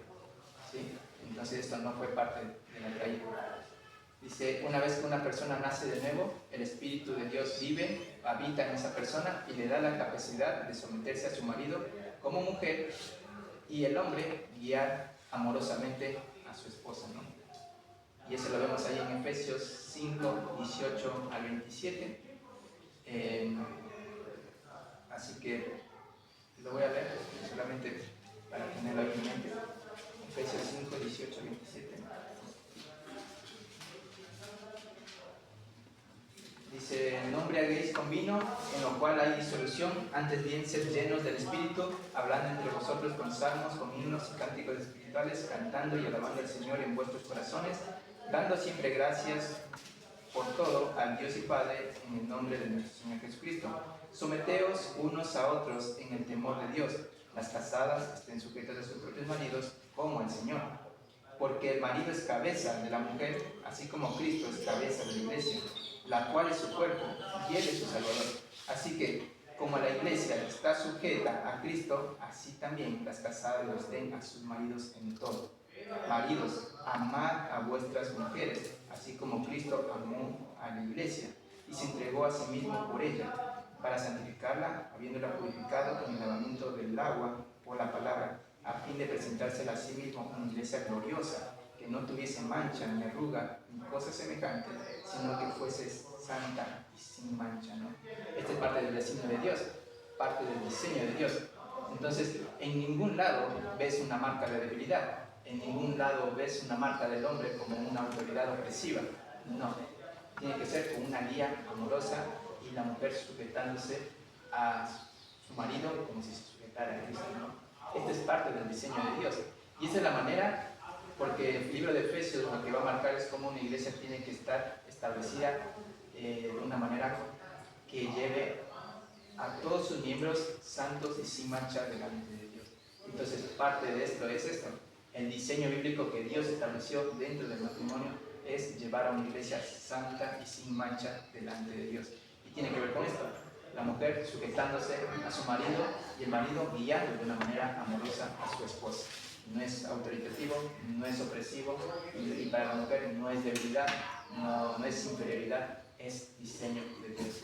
S1: ¿sí? Entonces esto no fue parte de la caída. Dice, una vez que una persona nace de nuevo, el Espíritu de Dios vive, habita en esa persona y le da la capacidad de someterse a su marido como mujer y el hombre guiar amorosamente a su esposa, ¿no? Y eso lo vemos ahí en Efesios 5, 18 al 27. Así que lo voy a leer solamente para tenerlo ahí en mente. Efesios 5, 18 al 27. Dice, no embriaguéis con vino, en lo cual hay disolución, antes bien sed llenos del Espíritu, hablando entre vosotros con salmos, con himnos y cánticos espirituales, cantando y alabando al Señor en vuestros corazones, dando siempre gracias por todo al Dios y Padre en el nombre de nuestro Señor Jesucristo. Someteos unos a otros en el temor de Dios. Las casadas estén sujetas a sus propios maridos como el Señor. Porque el marido es cabeza de la mujer, así como Cristo es cabeza de la iglesia, la cual es su cuerpo y Él es su Salvador. Así que, como la iglesia está sujeta a Cristo, así también las casadas los den a sus maridos en todo. Maridos, amad a vuestras mujeres, así como Cristo amó a la iglesia y se entregó a sí mismo por ella, para santificarla, habiéndola purificado con el lavamiento del agua por la palabra, a fin de presentársela a sí mismo una iglesia gloriosa, que no tuviese mancha, ni arruga, ni cosa semejante, sino que fuese santa y sin mancha, ¿no? Esta es parte del diseño de Dios, parte del diseño de Dios. Entonces, en ningún lado ves una marca de debilidad, en ningún lado ves una marca del hombre como una autoridad opresiva. No, tiene que ser con una guía amorosa y la mujer sujetándose a su marido como si se sujetara a Cristo, ¿no? Esta es parte del diseño de Dios. Y esa es la manera, porque el libro de Efesios lo que va a marcar es cómo una iglesia tiene que estar establecida de una manera que lleve a todos sus miembros santos y sin mancha delante de Dios. Entonces, parte de esto es esto. El diseño bíblico que Dios estableció dentro del matrimonio es llevar a una iglesia santa y sin mancha delante de Dios. Y tiene que ver con esto. La mujer sujetándose a su marido y el marido guiando de una manera amorosa a su esposa. No es autoritativo, no es opresivo y para la mujer no es debilidad, no es inferioridad, es diseño de Dios.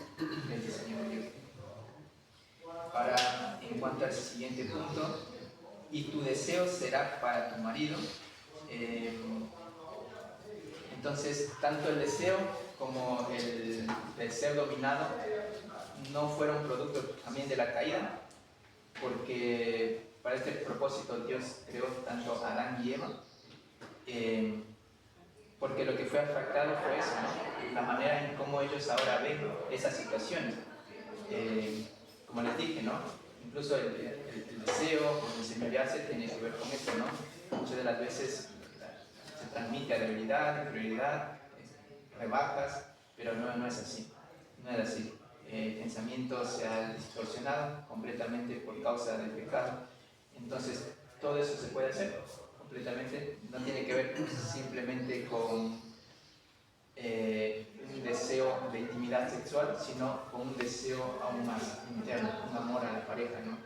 S1: Es diseño de Dios. Ahora, en cuanto al siguiente punto, y tu deseo será para tu marido. Entonces, tanto el deseo como el ser dominado no fueron producto también de la caída, porque para este propósito Dios creó tanto a Adán y Eva, porque lo que fue afectado fue eso, ¿no? La manera en cómo ellos ahora ven esas situaciones. Como les dije, ¿no? Incluso el deseo o el señorearse tiene que ver con esto, ¿no? Muchas de las veces se transmite a debilidad, inferioridad, rebajas, pero no es así. No es así. El pensamiento se ha distorsionado completamente por causa del pecado. Entonces, todo eso se puede hacer completamente. No tiene que ver simplemente con un deseo de intimidad sexual, sino con un deseo aún más interno, un amor a la pareja, ¿no?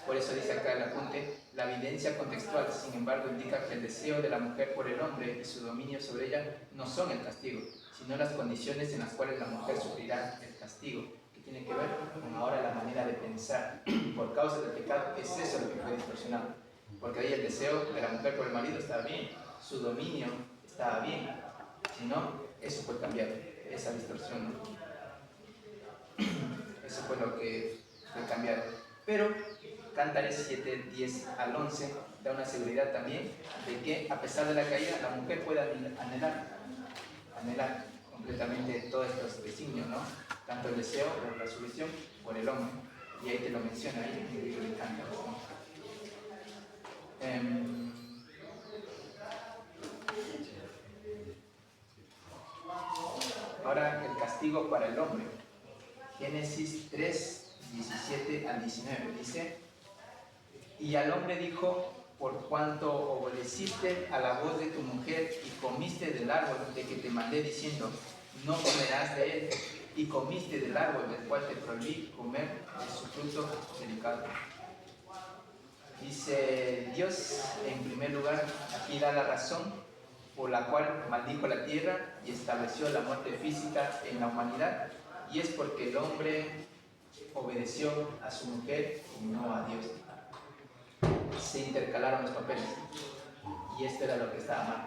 S1: Por eso dice acá el apunte, la evidencia contextual, sin embargo, indica que el deseo de la mujer por el hombre y su dominio sobre ella no son el castigo, sino las condiciones en las cuales la mujer sufrirá el castigo, que tiene que ver con ahora la manera de pensar. Por causa del pecado, es eso lo que fue distorsionado. Porque ahí el deseo de la mujer por el marido estaba bien, su dominio estaba bien, si no, eso fue cambiado, esa distorsión, ¿no? Eso fue lo que fue cambiado. Pero Cantares 7, 10 al 11 da una seguridad también de que a pesar de la caída, la mujer puede anhelar completamente todos estos designios, ¿no? Tanto el deseo como la solución por el hombre. Y ahí te lo menciona ahí en el libro de Cantares, ¿no? Ahora el castigo para el hombre. Génesis 3, 17 al 19 dice: y al hombre dijo, por cuanto obedeciste a la voz de tu mujer y comiste del árbol de que te mandé diciendo, no comerás de él, y comiste del árbol del cual te prohibí comer de su fruto delicado. Dice Dios, en primer lugar, aquí da la razón por la cual maldijo la tierra y estableció la muerte física en la humanidad, y es porque el hombre obedeció a su mujer y no a Dios. Se intercalaron los papeles y esto era lo que estaba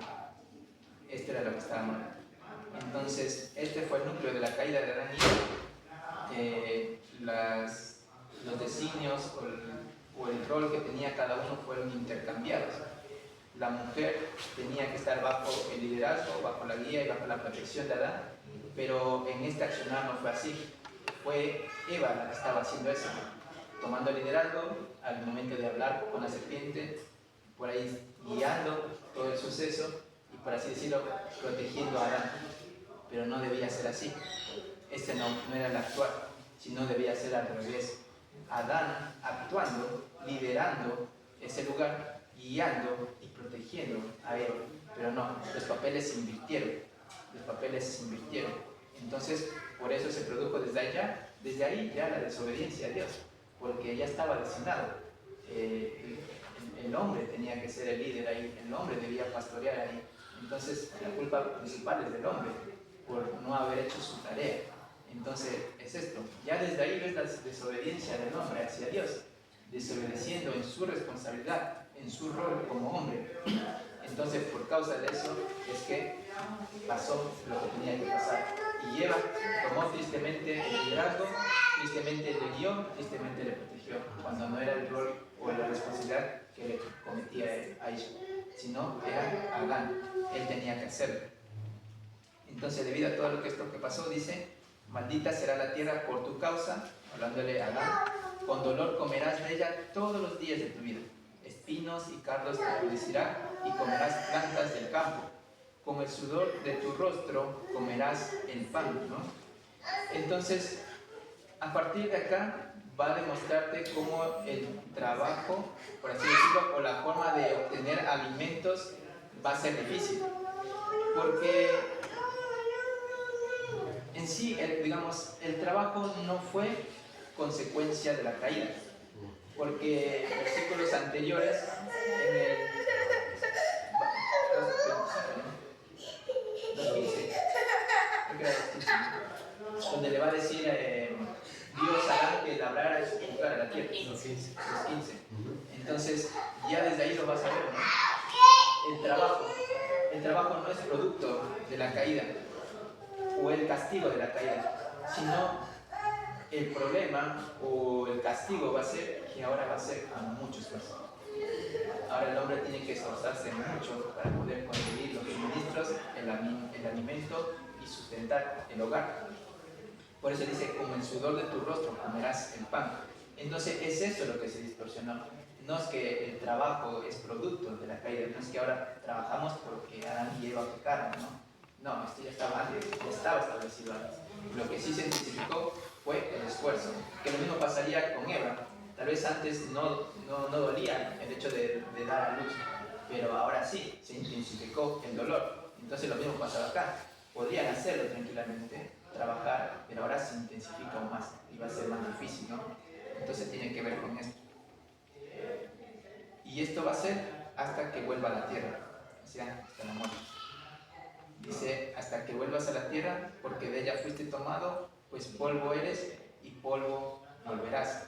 S1: mal. Entonces, este fue el núcleo de la caída de Adán y Eva. Los designios o el rol que tenía cada uno fueron intercambiados. La mujer tenía que estar bajo el liderazgo, bajo la guía y bajo la protección de Adán, pero en este accionar no fue así. Fue Eva la que estaba haciendo eso, tomando el liderazgo al momento de hablar con la serpiente, por ahí guiando todo el suceso y, por así decirlo, protegiendo a Adán. Pero no debía ser así. Este no era el actuar, sino debía ser al revés. Adán actuando, liderando ese lugar, guiando y protegiendo a Eva. Pero no, los papeles se invirtieron. Entonces, por eso se produjo desde ahí ya la desobediencia a Dios, porque ya estaba designado. El hombre tenía que ser el líder ahí, el hombre debía pastorear ahí. Entonces, la culpa principal es del hombre, por no haber hecho su tarea. Entonces, es esto. Ya desde ahí ves la desobediencia del hombre hacia Dios, desobedeciendo en su responsabilidad, en su rol como hombre. Entonces, por causa de eso, es que pasó lo que tenía que pasar. Y Eva tomó tristemente el liderazgo, tristemente le guió, tristemente le protegió, cuando no era el rol o la responsabilidad que le cometía a ella, sino era Adán. Él tenía que hacerlo. Entonces, debido a todo lo que esto que pasó, dice: maldita será la tierra por tu causa, hablándole a Adán, con dolor comerás de ella todos los días de tu vida. Espinos y cardos te producirá y comerás plantas del campo. Con el sudor de tu rostro comerás el pan, ¿no? Entonces, a partir de acá va a demostrarte cómo el trabajo, por así decirlo, o la forma de obtener alimentos va a ser difícil. Porque en sí, el trabajo no fue consecuencia de la caída. Porque en versículos anteriores, en el 2:15, donde le va a decir Dios a Adán que labrara y cultivara la tierra. Los 15. Entonces, ya desde ahí lo vas a ver, ¿no? El trabajo no es producto de la caída o el castigo de la caída, sino el problema o el castigo va a ser que ahora va a ser a mucho esfuerzo. Ahora el hombre tiene que esforzarse mucho para poder conseguir los suministros, el alimento y sustentar el hogar. Por eso dice, con el sudor de tu rostro comerás el pan. Entonces es eso lo que se distorsionó. No es que el trabajo es producto de la caída, no es que ahora trabajamos porque Adán y Eva pecaron, ¿no? No, esto ya estaba antes, ya estaba establecido antes. Lo que sí se intensificó fue el esfuerzo, que lo mismo pasaría con Eva. Tal vez antes no dolía el hecho de dar a luz, pero ahora sí, se intensificó el dolor. Entonces lo mismo pasaba acá. Podrían hacerlo tranquilamente, trabajar, pero ahora se intensifica aún más y va a ser más difícil, ¿no? Entonces tiene que ver con esto. Y esto va a ser hasta que vuelva a la tierra, o sea, hasta la muerte. Dice, hasta que vuelvas a la tierra, porque de ella fuiste tomado, pues polvo eres y polvo volverás.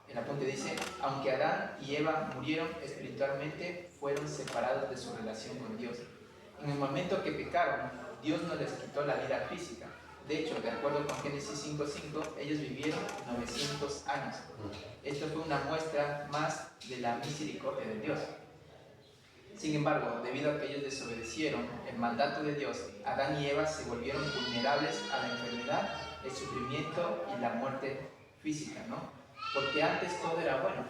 S1: El apunte dice, aunque Adán y Eva murieron espiritualmente, fueron separados de su relación con Dios. En el momento que pecaron, Dios no les quitó la vida física. De hecho, de acuerdo con Génesis 5:5, ellos vivieron 900 años. Esto fue una muestra más de la misericordia de Dios. Sin embargo, debido a que ellos desobedecieron el mandato de Dios, Adán y Eva se volvieron vulnerables a la enfermedad, el sufrimiento y la muerte física, ¿no? Porque antes todo era bueno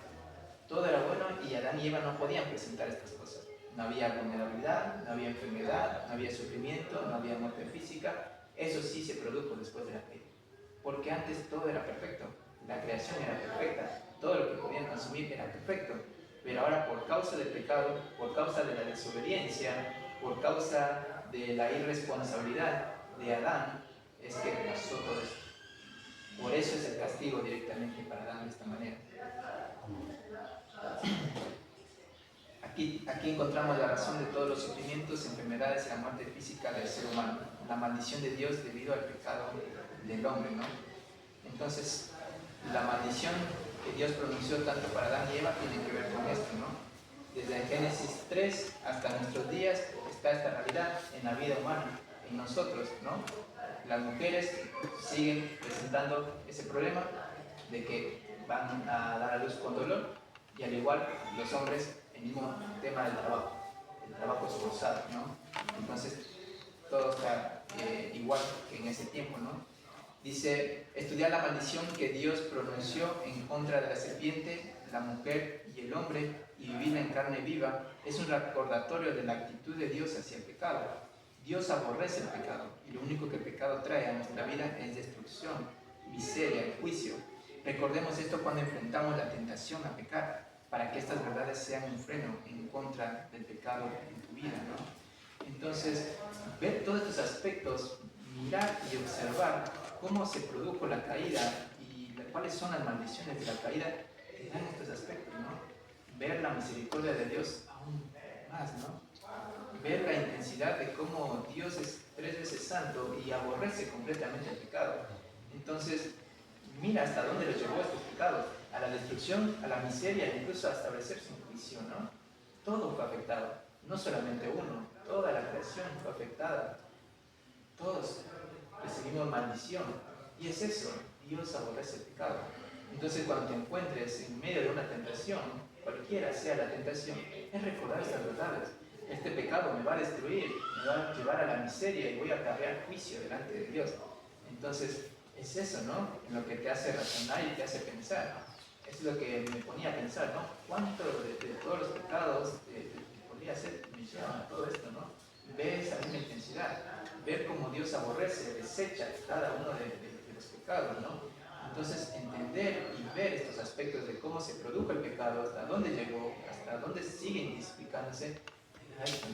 S1: y Adán y Eva no podían presentar estas cosas. No había vulnerabilidad, no había enfermedad, no había sufrimiento, no había muerte física. Eso sí se produjo después de la caída. Porque antes todo era perfecto, la creación era perfecta, todo lo que podían consumir era perfecto. Pero ahora por causa del pecado, por causa de la desobediencia, por causa de la irresponsabilidad de Adán, es que pasó todo esto. Por eso es el castigo directamente para Adán de esta manera. Aquí encontramos la razón de todos los sufrimientos, enfermedades y la muerte física del ser humano. La maldición de Dios debido al pecado del hombre, ¿no? Entonces, la maldición que Dios pronunció tanto para Adán y Eva tiene que ver con esto, ¿no? Desde Génesis 3 hasta nuestros días está esta realidad en la vida humana, en nosotros, ¿no? Las mujeres siguen presentando ese problema de que van a dar a luz con dolor, y al igual los hombres, el mismo tema del trabajo, el trabajo esforzado, ¿no? Entonces, todo está igual que en ese tiempo, ¿no? Dice, estudiar la maldición que Dios pronunció en contra de la serpiente, la mujer y el hombre, y vivirla en carne viva, es un recordatorio de la actitud de Dios hacia el pecado. Dios aborrece el pecado, y lo único que el pecado trae a nuestra vida es destrucción, miseria y juicio. Recordemos esto cuando enfrentamos la tentación a pecar, para que estas verdades sean un freno en contra del pecado en tu vida, ¿no? Entonces, ver todos estos aspectos, mirar y observar cómo se produjo la caída y cuáles son las maldiciones de la caída, te dan estos aspectos, ¿no? Ver la misericordia de Dios aún más, ¿no? Ver la intensidad de cómo Dios es 3 veces santo y aborrece completamente el pecado. Entonces, mira hasta dónde los llevó estos pecados, a la destrucción, a la miseria, incluso a establecerse un juicio, ¿no? Todo fue afectado, no solamente uno, toda la creación fue afectada. Todos recibimos maldición, y es eso, Dios aborrece el pecado. Entonces, cuando te encuentres en medio de una tentación, cualquiera sea la tentación, es recordar estas verdades. Este pecado me va a destruir, me va a llevar a la miseria y voy a acarrear juicio delante de Dios. Entonces, es eso, ¿no? En lo que te hace razonar y te hace pensar. Es lo que me ponía a pensar, ¿no? ¿Cuánto de todos los pecados podría ser me llevan a todo esto, ¿no? Ver esa misma intensidad, ver cómo Dios aborrece, desecha cada uno de los pecados, ¿no? Entonces, entender y ver estos aspectos de cómo se produjo el pecado, hasta dónde llegó, hasta dónde sigue intensificándose,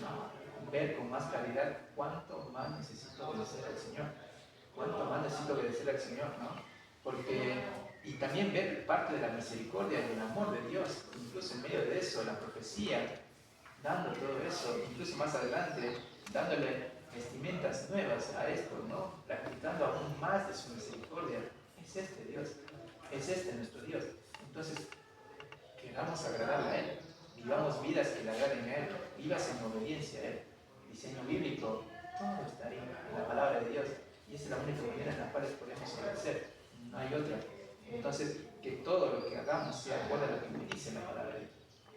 S1: ¿no? Ver con más claridad cuánto más necesito obedecer al Señor, cuánto más necesito obedecer al Señor, ¿no? Porque, y también ver parte de la misericordia y el amor de Dios, incluso en medio de eso, la profecía, dando todo eso, incluso más adelante, dándole vestimentas nuevas a esto, ¿no? Practicando aún más de su misericordia. Es este Dios, es este nuestro Dios. Entonces, queramos agradarle a Él, vivamos vidas que le agraden a Él, vivas en obediencia a Él. El diseño bíblico, todo está ahí, en la palabra de Dios, y esa es la única manera en la cual podemos obedecer, no hay otra. Entonces, que todo lo que hagamos sea acorde a lo que me dice la palabra de Dios.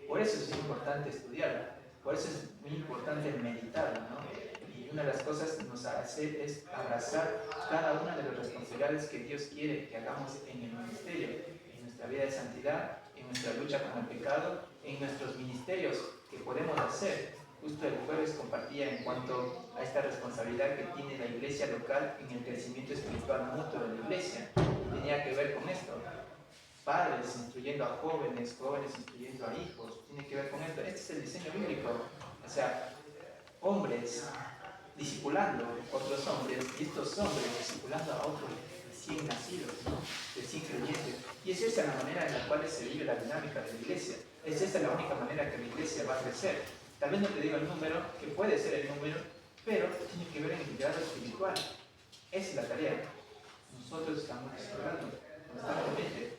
S1: Por eso es importante estudiarla, por eso es muy importante meditarla, ¿no? Y una de las cosas que nos hace es abrazar cada una de las responsabilidades que Dios quiere que hagamos en el ministerio, en nuestra vida de santidad, en nuestra lucha con el pecado, en nuestros ministerios que podemos hacer. Justo el jueves compartía en cuanto a esta responsabilidad que tiene la iglesia local en el crecimiento espiritual mutuo de la iglesia. Tenía que ver con esto. Padres instruyendo a jóvenes, jóvenes instruyendo a hijos, tiene que ver con esto. Este es el diseño bíblico. O sea, hombres discipulando a otros hombres y estos hombres discipulando a otros recién nacidos, ¿no? Recién creyentes. Y Y es esa la manera en la cual se vive la dinámica de la iglesia. Es esta la única manera que la iglesia va a crecer. Tal vez no te digo el número, que puede ser el número, pero tiene que ver en el grado espiritual. Esa es la tarea. Nosotros estamos explorando constantemente.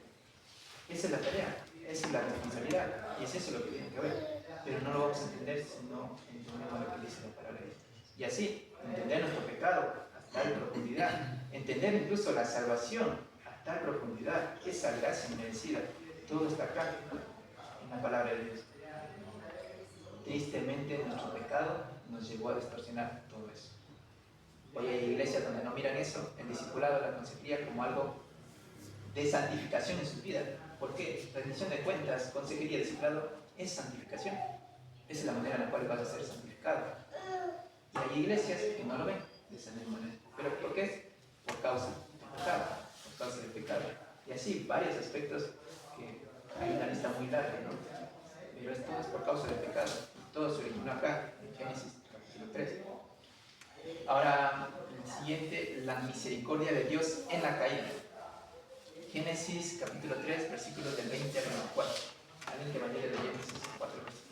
S1: Esa es la tarea, esa es la responsabilidad. Y es eso lo que tiene que ver. Pero no lo vamos a entender si no entendemos lo que dice la palabra de Dios. Y así, entender nuestro pecado a tal profundidad, entender incluso la salvación a tal profundidad, esa gracia inmerecida, todo está acá en la palabra de Dios. Tristemente, nuestro pecado nos llevó a distorsionar todo eso. Hoy hay iglesias donde no miran eso, el discipulado, la consejería, como algo de santificación en su vida. ¿Por qué? Rendición de cuentas, consejería, discipulado, es santificación. Esa es la manera en la cual vas a ser santificado. Y hay iglesias que no lo ven de esa misma manera. ¿Pero por qué? Por causa del pecado, por causa del pecado. Y así, varios aspectos que hay una lista muy larga, ¿no? Pero esto es por causa del pecado. Todo se originó acá, en Génesis capítulo 3. Ahora, el siguiente, la misericordia de Dios en la caída. Génesis capítulo 3, versículos del 20 al 24. Alguien que me ayude de Génesis 4 versículos.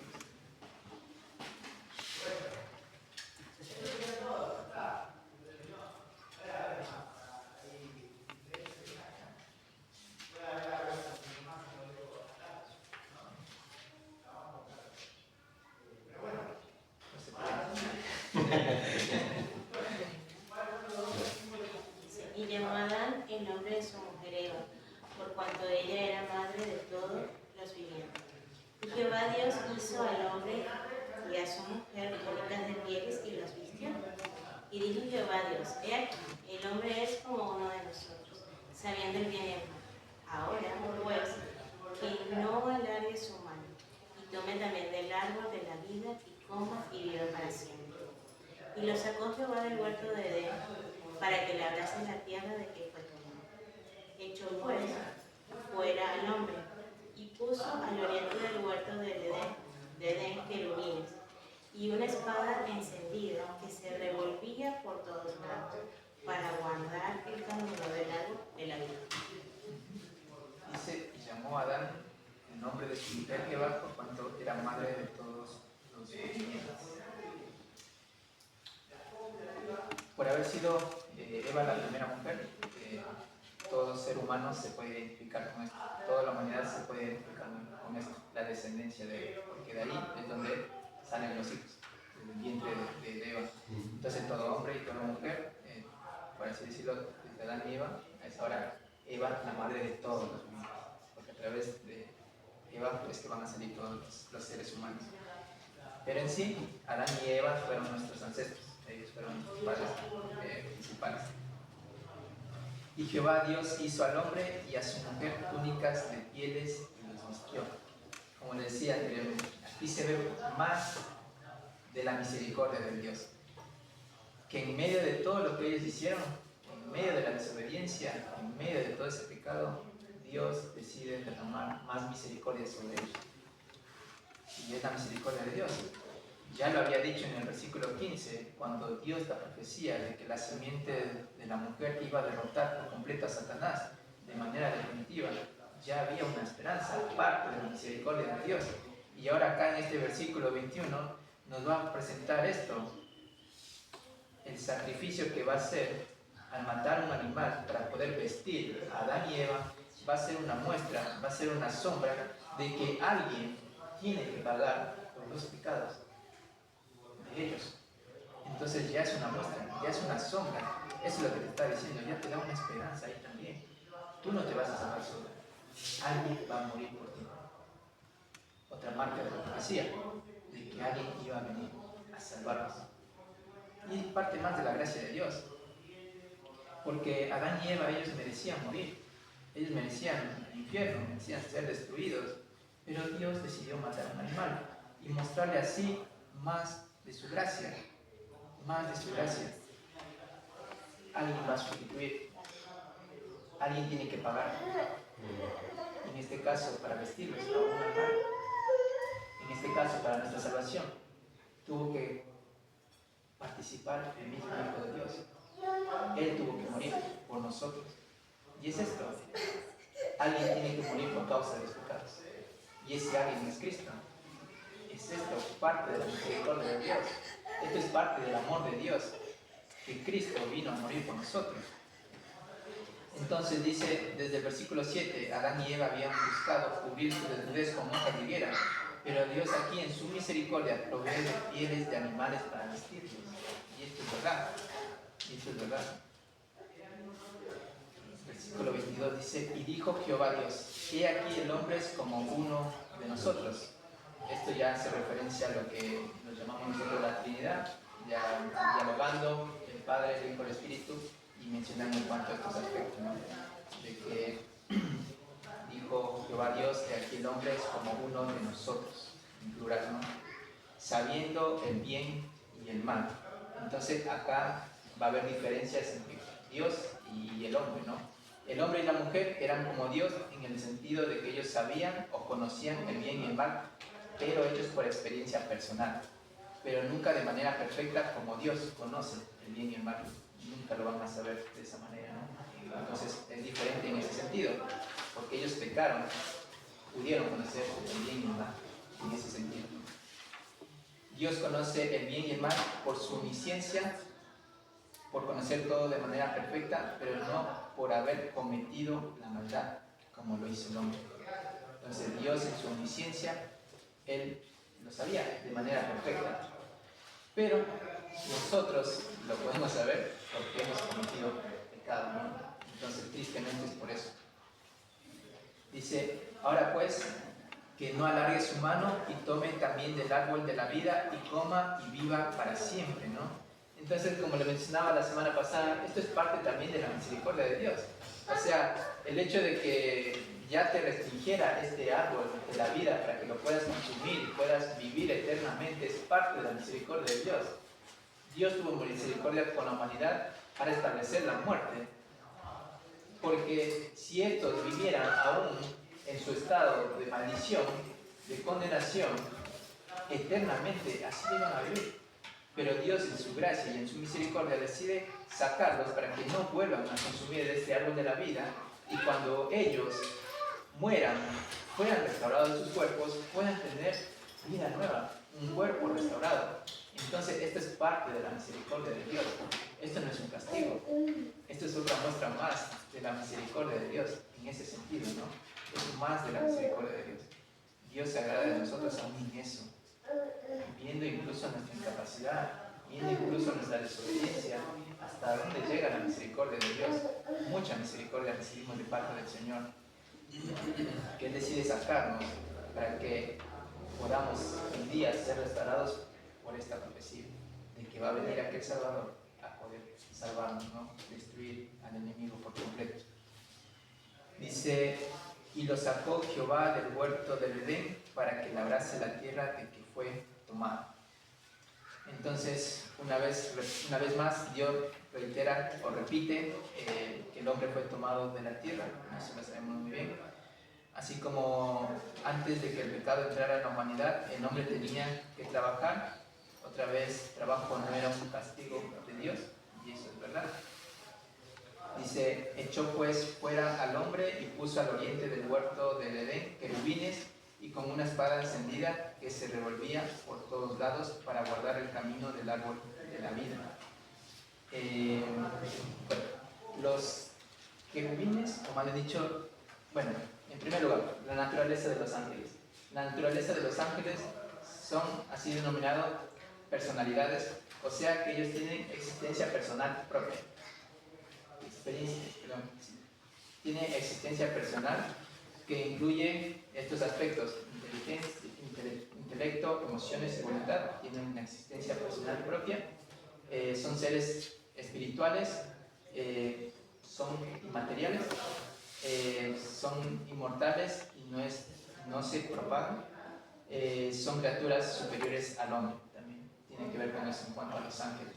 S3: Y llamó a Adán el nombre de su mujer Eva, por cuanto ella era madre de todos los vivientes. Y Jehová Dios hizo al hombre y a su mujer túnicas de pieles y los vistió. Y dijo Jehová Dios: he aquí, el hombre es como uno de nosotros, sabiendo el bien y el mal. Ahora, pues, que no alargue su mano, y tome también del árbol de la vida, y coma y viva para siempre. Y lo sacó Jehová del huerto de Edén, para que labrase la tierra de que fue tomado. Echó pues fuera al hombre, y puso al oriente del huerto de Edén querubines, y una espada encendida que se revolvía por todos lados, para guardar el camino del árbol de la vida.
S1: Dice, y llamó a Adán el nombre de su mujer Eva, por cuanto era madre de todos los vivientes. Por haber sido Eva la primera mujer, todo ser humano se puede identificar con esto, toda la humanidad se puede identificar con esto, la descendencia de Eva, porque de ahí es donde salen los hijos, del vientre de Eva. Entonces todo hombre y toda mujer, por así decirlo, desde Adán y Eva, es ahora Eva la madre de todos los vivientes, porque a través de Eva es que van a salir todos los seres humanos. Pero en sí, Adán y Eva fueron nuestros ancestros, ellos fueron nuestros padres principales. Y Jehová Dios hizo al hombre y a su mujer túnicas de pieles y los vistió. Como les decía anteriormente, aquí se ve más de la misericordia de Dios. Que en medio de todo lo que ellos hicieron, en medio de la desobediencia, en medio de todo ese pecado, Dios decide derramar más misericordia sobre ellos. Y es la misericordia de Dios. Ya lo había dicho en el versículo 15, cuando dio esta profecía de que la simiente de la mujer iba a derrotar por completo a Satanás de manera definitiva. Ya había una esperanza, parte de la misericordia de Dios. Y ahora acá en este versículo 21 nos va a presentar esto, el sacrificio que va a hacer al matar un animal para poder vestir a Adán y Eva, va a ser una muestra, va a ser una sombra de que alguien tiene que pagar por los pecados de ellos. Entonces ya es una muestra, ya es una sombra. Eso es lo que te está diciendo, ya te da una esperanza ahí también. Tú no te vas a salvar solo, alguien va a morir por ti. Otra marca de la profecía, de que alguien iba a venir a salvarnos. Y es parte más de la gracia de Dios, porque Adán y Eva, ellos merecían morir, ellos merecían el infierno, merecían ser destruidos, pero Dios decidió matar a un animal y mostrarle así más de su gracia, más de su gracia. Alguien va a sustituir, alguien tiene que pagar, en este caso para vestirlos a un animal, en este caso para nuestra salvación, tuvo que participar el mismo Hijo de Dios. Él tuvo que morir por nosotros. Y es esto, alguien tiene que morir por causa de los pecados. Y ese alguien es Cristo. Es esto parte de la misericordia de Dios. Esto es parte del amor de Dios, que Cristo vino a morir por nosotros. Entonces dice desde el versículo 7, Adán y Eva habían buscado cubrir su desnudez con hojas de higuera, pero Dios aquí en su misericordia provee de pieles de animales para vestirlos. Y esto es verdad. Y esto es verdad. Versículo 22 dice, y dijo Jehová Dios, he aquí el hombre es como uno de nosotros. Esto ya hace referencia a lo que nos llamamos nosotros la Trinidad, ya dialogando el Padre, el Hijo y el Espíritu, y mencionando en cuanto a estos aspectos, ¿no? De que dijo Jehová Dios que aquí el hombre es como uno de nosotros, en plural, ¿no? Sabiendo el bien y el mal. Entonces acá va a haber diferencias entre Dios y el hombre, ¿no? El hombre y la mujer eran como Dios en el sentido de que ellos sabían o conocían el bien y el mal, pero ellos por experiencia personal, pero nunca de manera perfecta como Dios conoce el bien y el mal. Nunca lo van a saber de esa manera, ¿no? Entonces es diferente en ese sentido, porque ellos pecaron, pudieron conocer el bien y el mal en ese sentido. Dios conoce el bien y el mal por su omnisciencia, por conocer todo de manera perfecta, pero no por haber cometido la maldad como lo hizo el hombre. Entonces Dios en su omnisciencia, Él lo sabía de manera perfecta, pero nosotros lo podemos saber porque hemos cometido pecado, ¿no? Entonces tristemente es por eso. Dice, ahora pues, que no alargue su mano y tome también del árbol de la vida y coma y viva para siempre, ¿no? Entonces, como le mencionaba la semana pasada, esto es parte también de la misericordia de Dios. O sea, el hecho de que ya te restringiera este árbol de la vida para que lo puedas consumir y puedas vivir eternamente es parte de la misericordia de Dios. Dios tuvo misericordia con la humanidad para establecer la muerte. Porque si estos vivieran aún en su estado de maldición, de condenación, eternamente así iban a vivir. Pero Dios en su gracia y en su misericordia decide sacarlos para que no vuelvan a consumir este árbol de la vida y cuando ellos mueran, fueran restaurados sus cuerpos, puedan tener vida nueva, un cuerpo restaurado. Entonces, esto es parte de la misericordia de Dios. Esto no es un castigo. Esto es otra muestra más de la misericordia de Dios, en ese sentido, ¿no? Es más de la misericordia de Dios. Dios se agrada de nosotros aún en eso, viendo incluso nuestra incapacidad, viendo incluso nuestra desobediencia, hasta dónde llega la misericordia de Dios. Mucha misericordia recibimos de parte del Señor, que Él decide sacarnos para que podamos un día ser restaurados por esta profecía, de que va a venir aquel Salvador a poder salvarnos, ¿no? Destruir al enemigo por completo. Dice, y lo sacó Jehová del huerto del Edén para que labrase la tierra de que fue tomada. Entonces, una vez más, Dios reitera o repite que el hombre fue tomado de la tierra, eso lo sabemos muy bien. Así como antes de que el pecado entrara en la humanidad, el hombre tenía que trabajar. Otra vez, trabajo no era un castigo de Dios, y eso es verdad. Dice, echó pues fuera al hombre y puso al oriente del huerto del Edén querubines y con una espada encendida que se revolvía por todos lados para guardar el camino del árbol de la vida. Los querubines, como han dicho, bueno, en primer lugar, la naturaleza de los ángeles. La naturaleza de los ángeles son así denominados personalidades, o sea que ellos tienen existencia personal propia. Tiene existencia personal que incluye estos aspectos: intelecto, emociones y voluntad. Tienen una existencia personal propia. Son seres espirituales, son inmateriales, son inmortales y no se propagan. Son criaturas superiores al hombre. También tiene que ver con eso en cuanto a los ángeles.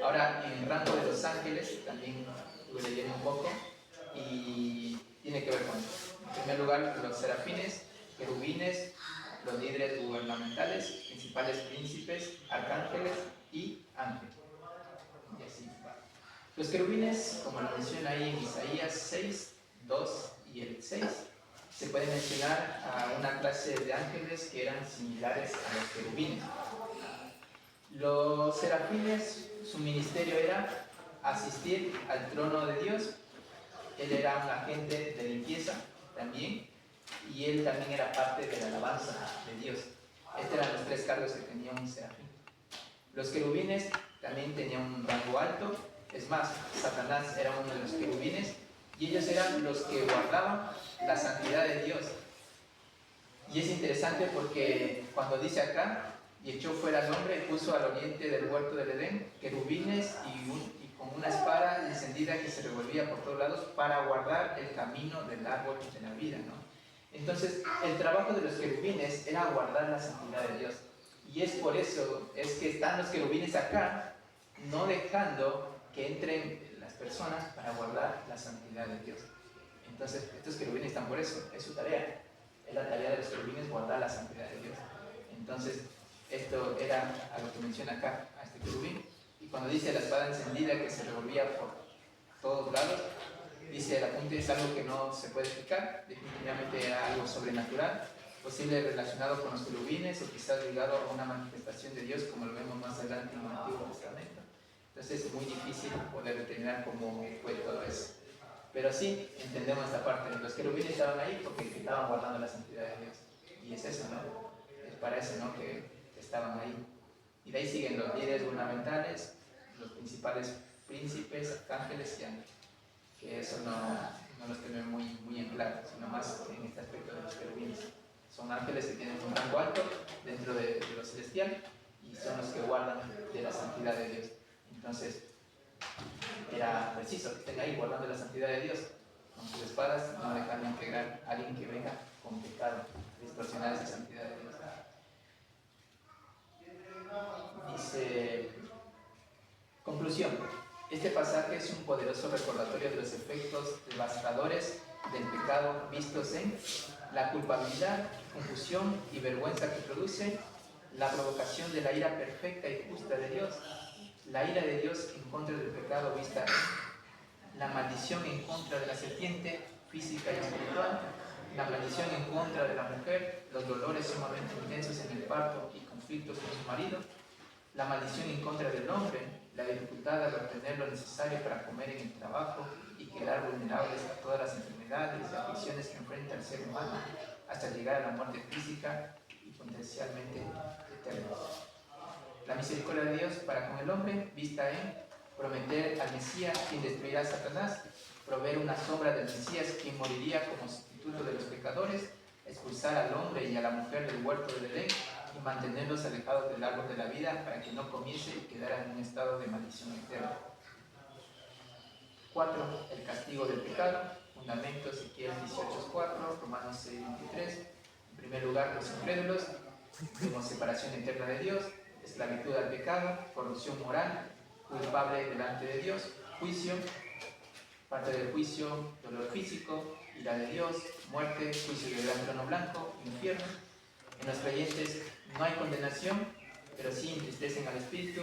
S1: Ahora, en el rango de los ángeles, también estuve leyendo un poco y tiene que ver con eso. En primer lugar, los serafines, querubines, los líderes gubernamentales, principales príncipes, arcángeles y ángeles. Y así va. Los querubines, como lo menciona ahí en Isaías 6, 2 y y el 6, se puede mencionar a una clase de ángeles que eran similares a los querubines. Los serafines, su ministerio era asistir al trono de Dios. Él era un agente de limpieza también, y él también era parte de la alabanza de Dios. Estos eran los 3 cargos que tenía un serafín. Los querubines también tenían un rango alto. Es más, Satanás era uno de los querubines, y ellos eran los que guardaban la santidad de Dios. Y es interesante porque cuando dice acá, y echó fuera al hombre y puso al oriente del huerto del Edén querubines y con una espada encendida que se revolvía por todos lados para guardar el camino del árbol de la vida, ¿no? Entonces, el trabajo de los querubines era guardar la santidad de Dios. Y es por eso, es que están los querubines acá, no dejando que entren las personas para guardar la santidad de Dios. Entonces, estos querubines están por eso, es su tarea. Es la tarea de los querubines guardar la santidad de Dios. Entonces, esto era a lo que menciona acá, a este querubín. Y cuando dice la espada encendida que se revolvía por todos lados, dice el apunte, es algo que no se puede explicar, definitivamente era algo sobrenatural, posible relacionado con los querubines o quizás ligado a una manifestación de Dios, como lo vemos más adelante en el Antiguo Testamento. Entonces es muy difícil poder determinar cómo fue todo eso. Pero sí, entendemos esta parte. Los querubines estaban ahí porque estaban guardando la santidad de Dios. Y es eso, ¿no? Es para eso, ¿no? Que estaban ahí. Y de ahí siguen los líderes gubernamentales, los principales príncipes, arcángeles y ángeles. Que eso no los tenemos muy en claro, sino más en este aspecto de los querubines. Son ángeles que tienen un rango alto dentro de lo celestial y son los que guardan de la santidad de Dios. Entonces, era preciso que estén ahí guardando la santidad de Dios. Con sus espadas no dejan de integrar a alguien que venga con pecado, distorsionar esa santidad de Dios. Dice, conclusión. Este pasaje es un poderoso recordatorio de los efectos devastadores del pecado vistos en la culpabilidad, confusión y vergüenza que produce, la provocación de la ira perfecta y justa de Dios, la ira de Dios en contra del pecado vista en la maldición en contra de la serpiente física y espiritual, la maldición en contra de la mujer, los dolores sumamente intensos en el parto y conflictos con su marido, la maldición en contra del hombre, la dificultad de obtener lo necesario para comer en el trabajo y quedar vulnerables a todas las enfermedades y aflicciones que enfrenta el ser humano hasta llegar a la muerte física y potencialmente eterna. La misericordia de Dios para con el hombre vista en prometer al Mesías quien destruirá a Satanás, proveer una sombra del Mesías quien moriría como sustituto de los pecadores, expulsar al hombre y a la mujer del huerto del Edén y mantenerlos alejados del árbol de la vida para que no comiese y quedara en un estado de maldición eterna. 4. El castigo del pecado. Fundamento Ezequiel 18:4, Romanos 6:23. En primer lugar, los incrédulos, como separación eterna de Dios, esclavitud al pecado, corrupción moral, culpable delante de Dios, juicio, parte del juicio, dolor físico, ira de Dios, muerte, juicio del gran trono blanco, infierno. En los creyentes no hay condenación, pero sí entristecen al espíritu,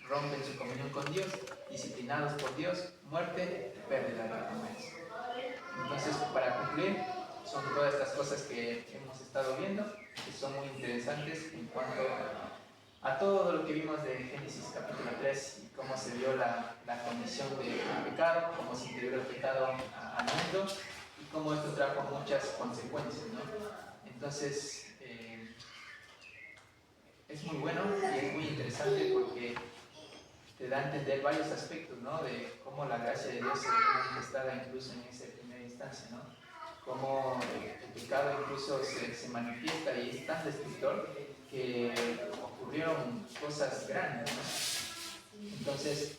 S1: rompen su comunión con Dios, disciplinados por Dios, muerte, pérdida de la promesa. Entonces, para concluir, son todas estas cosas que hemos estado viendo, que son muy interesantes en cuanto a todo lo que vimos de Génesis capítulo 3 y cómo se vio la condición del pecado, cómo se integró el pecado al mundo y cómo esto trajo muchas consecuencias, ¿no? Entonces, es muy bueno y es muy interesante porque te da a entender varios aspectos, ¿no? De cómo la gracia de Dios se ve manifestada incluso en esa primera instancia, ¿no? Cómo el pecado incluso se manifiesta y es tan destructor que ocurrieron cosas grandes, ¿no? Entonces,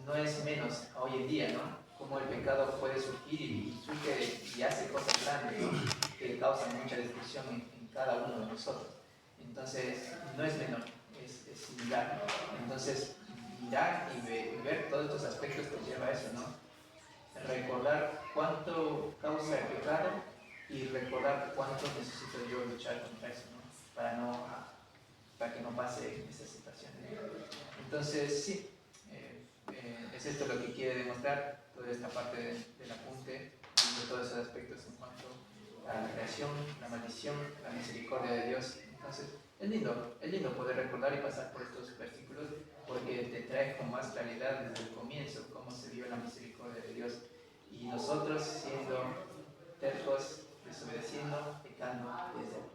S1: no es menos hoy en día, ¿no? Cómo el pecado puede surgir y surge y hace cosas grandes, ¿no? Que causan mucha destrucción en cada uno de nosotros. Entonces, no es menor, es similar. Entonces, mirar y ver todos estos aspectos que lleva a eso, ¿no? Recordar cuánto causa el pecado y recordar cuánto necesito yo luchar contra eso, ¿no? Para que no pase esa situación. Entonces, sí, es esto lo que quiere demostrar toda esta parte del apunte viendo todos esos aspectos en cuanto a la creación, la maldición, la misericordia de Dios. Entonces, es lindo poder recordar y pasar por estos versículos porque te trae con más claridad desde el comienzo cómo se vio la misericordia de Dios. Y nosotros siendo tercos, desobedeciendo, pecando desde el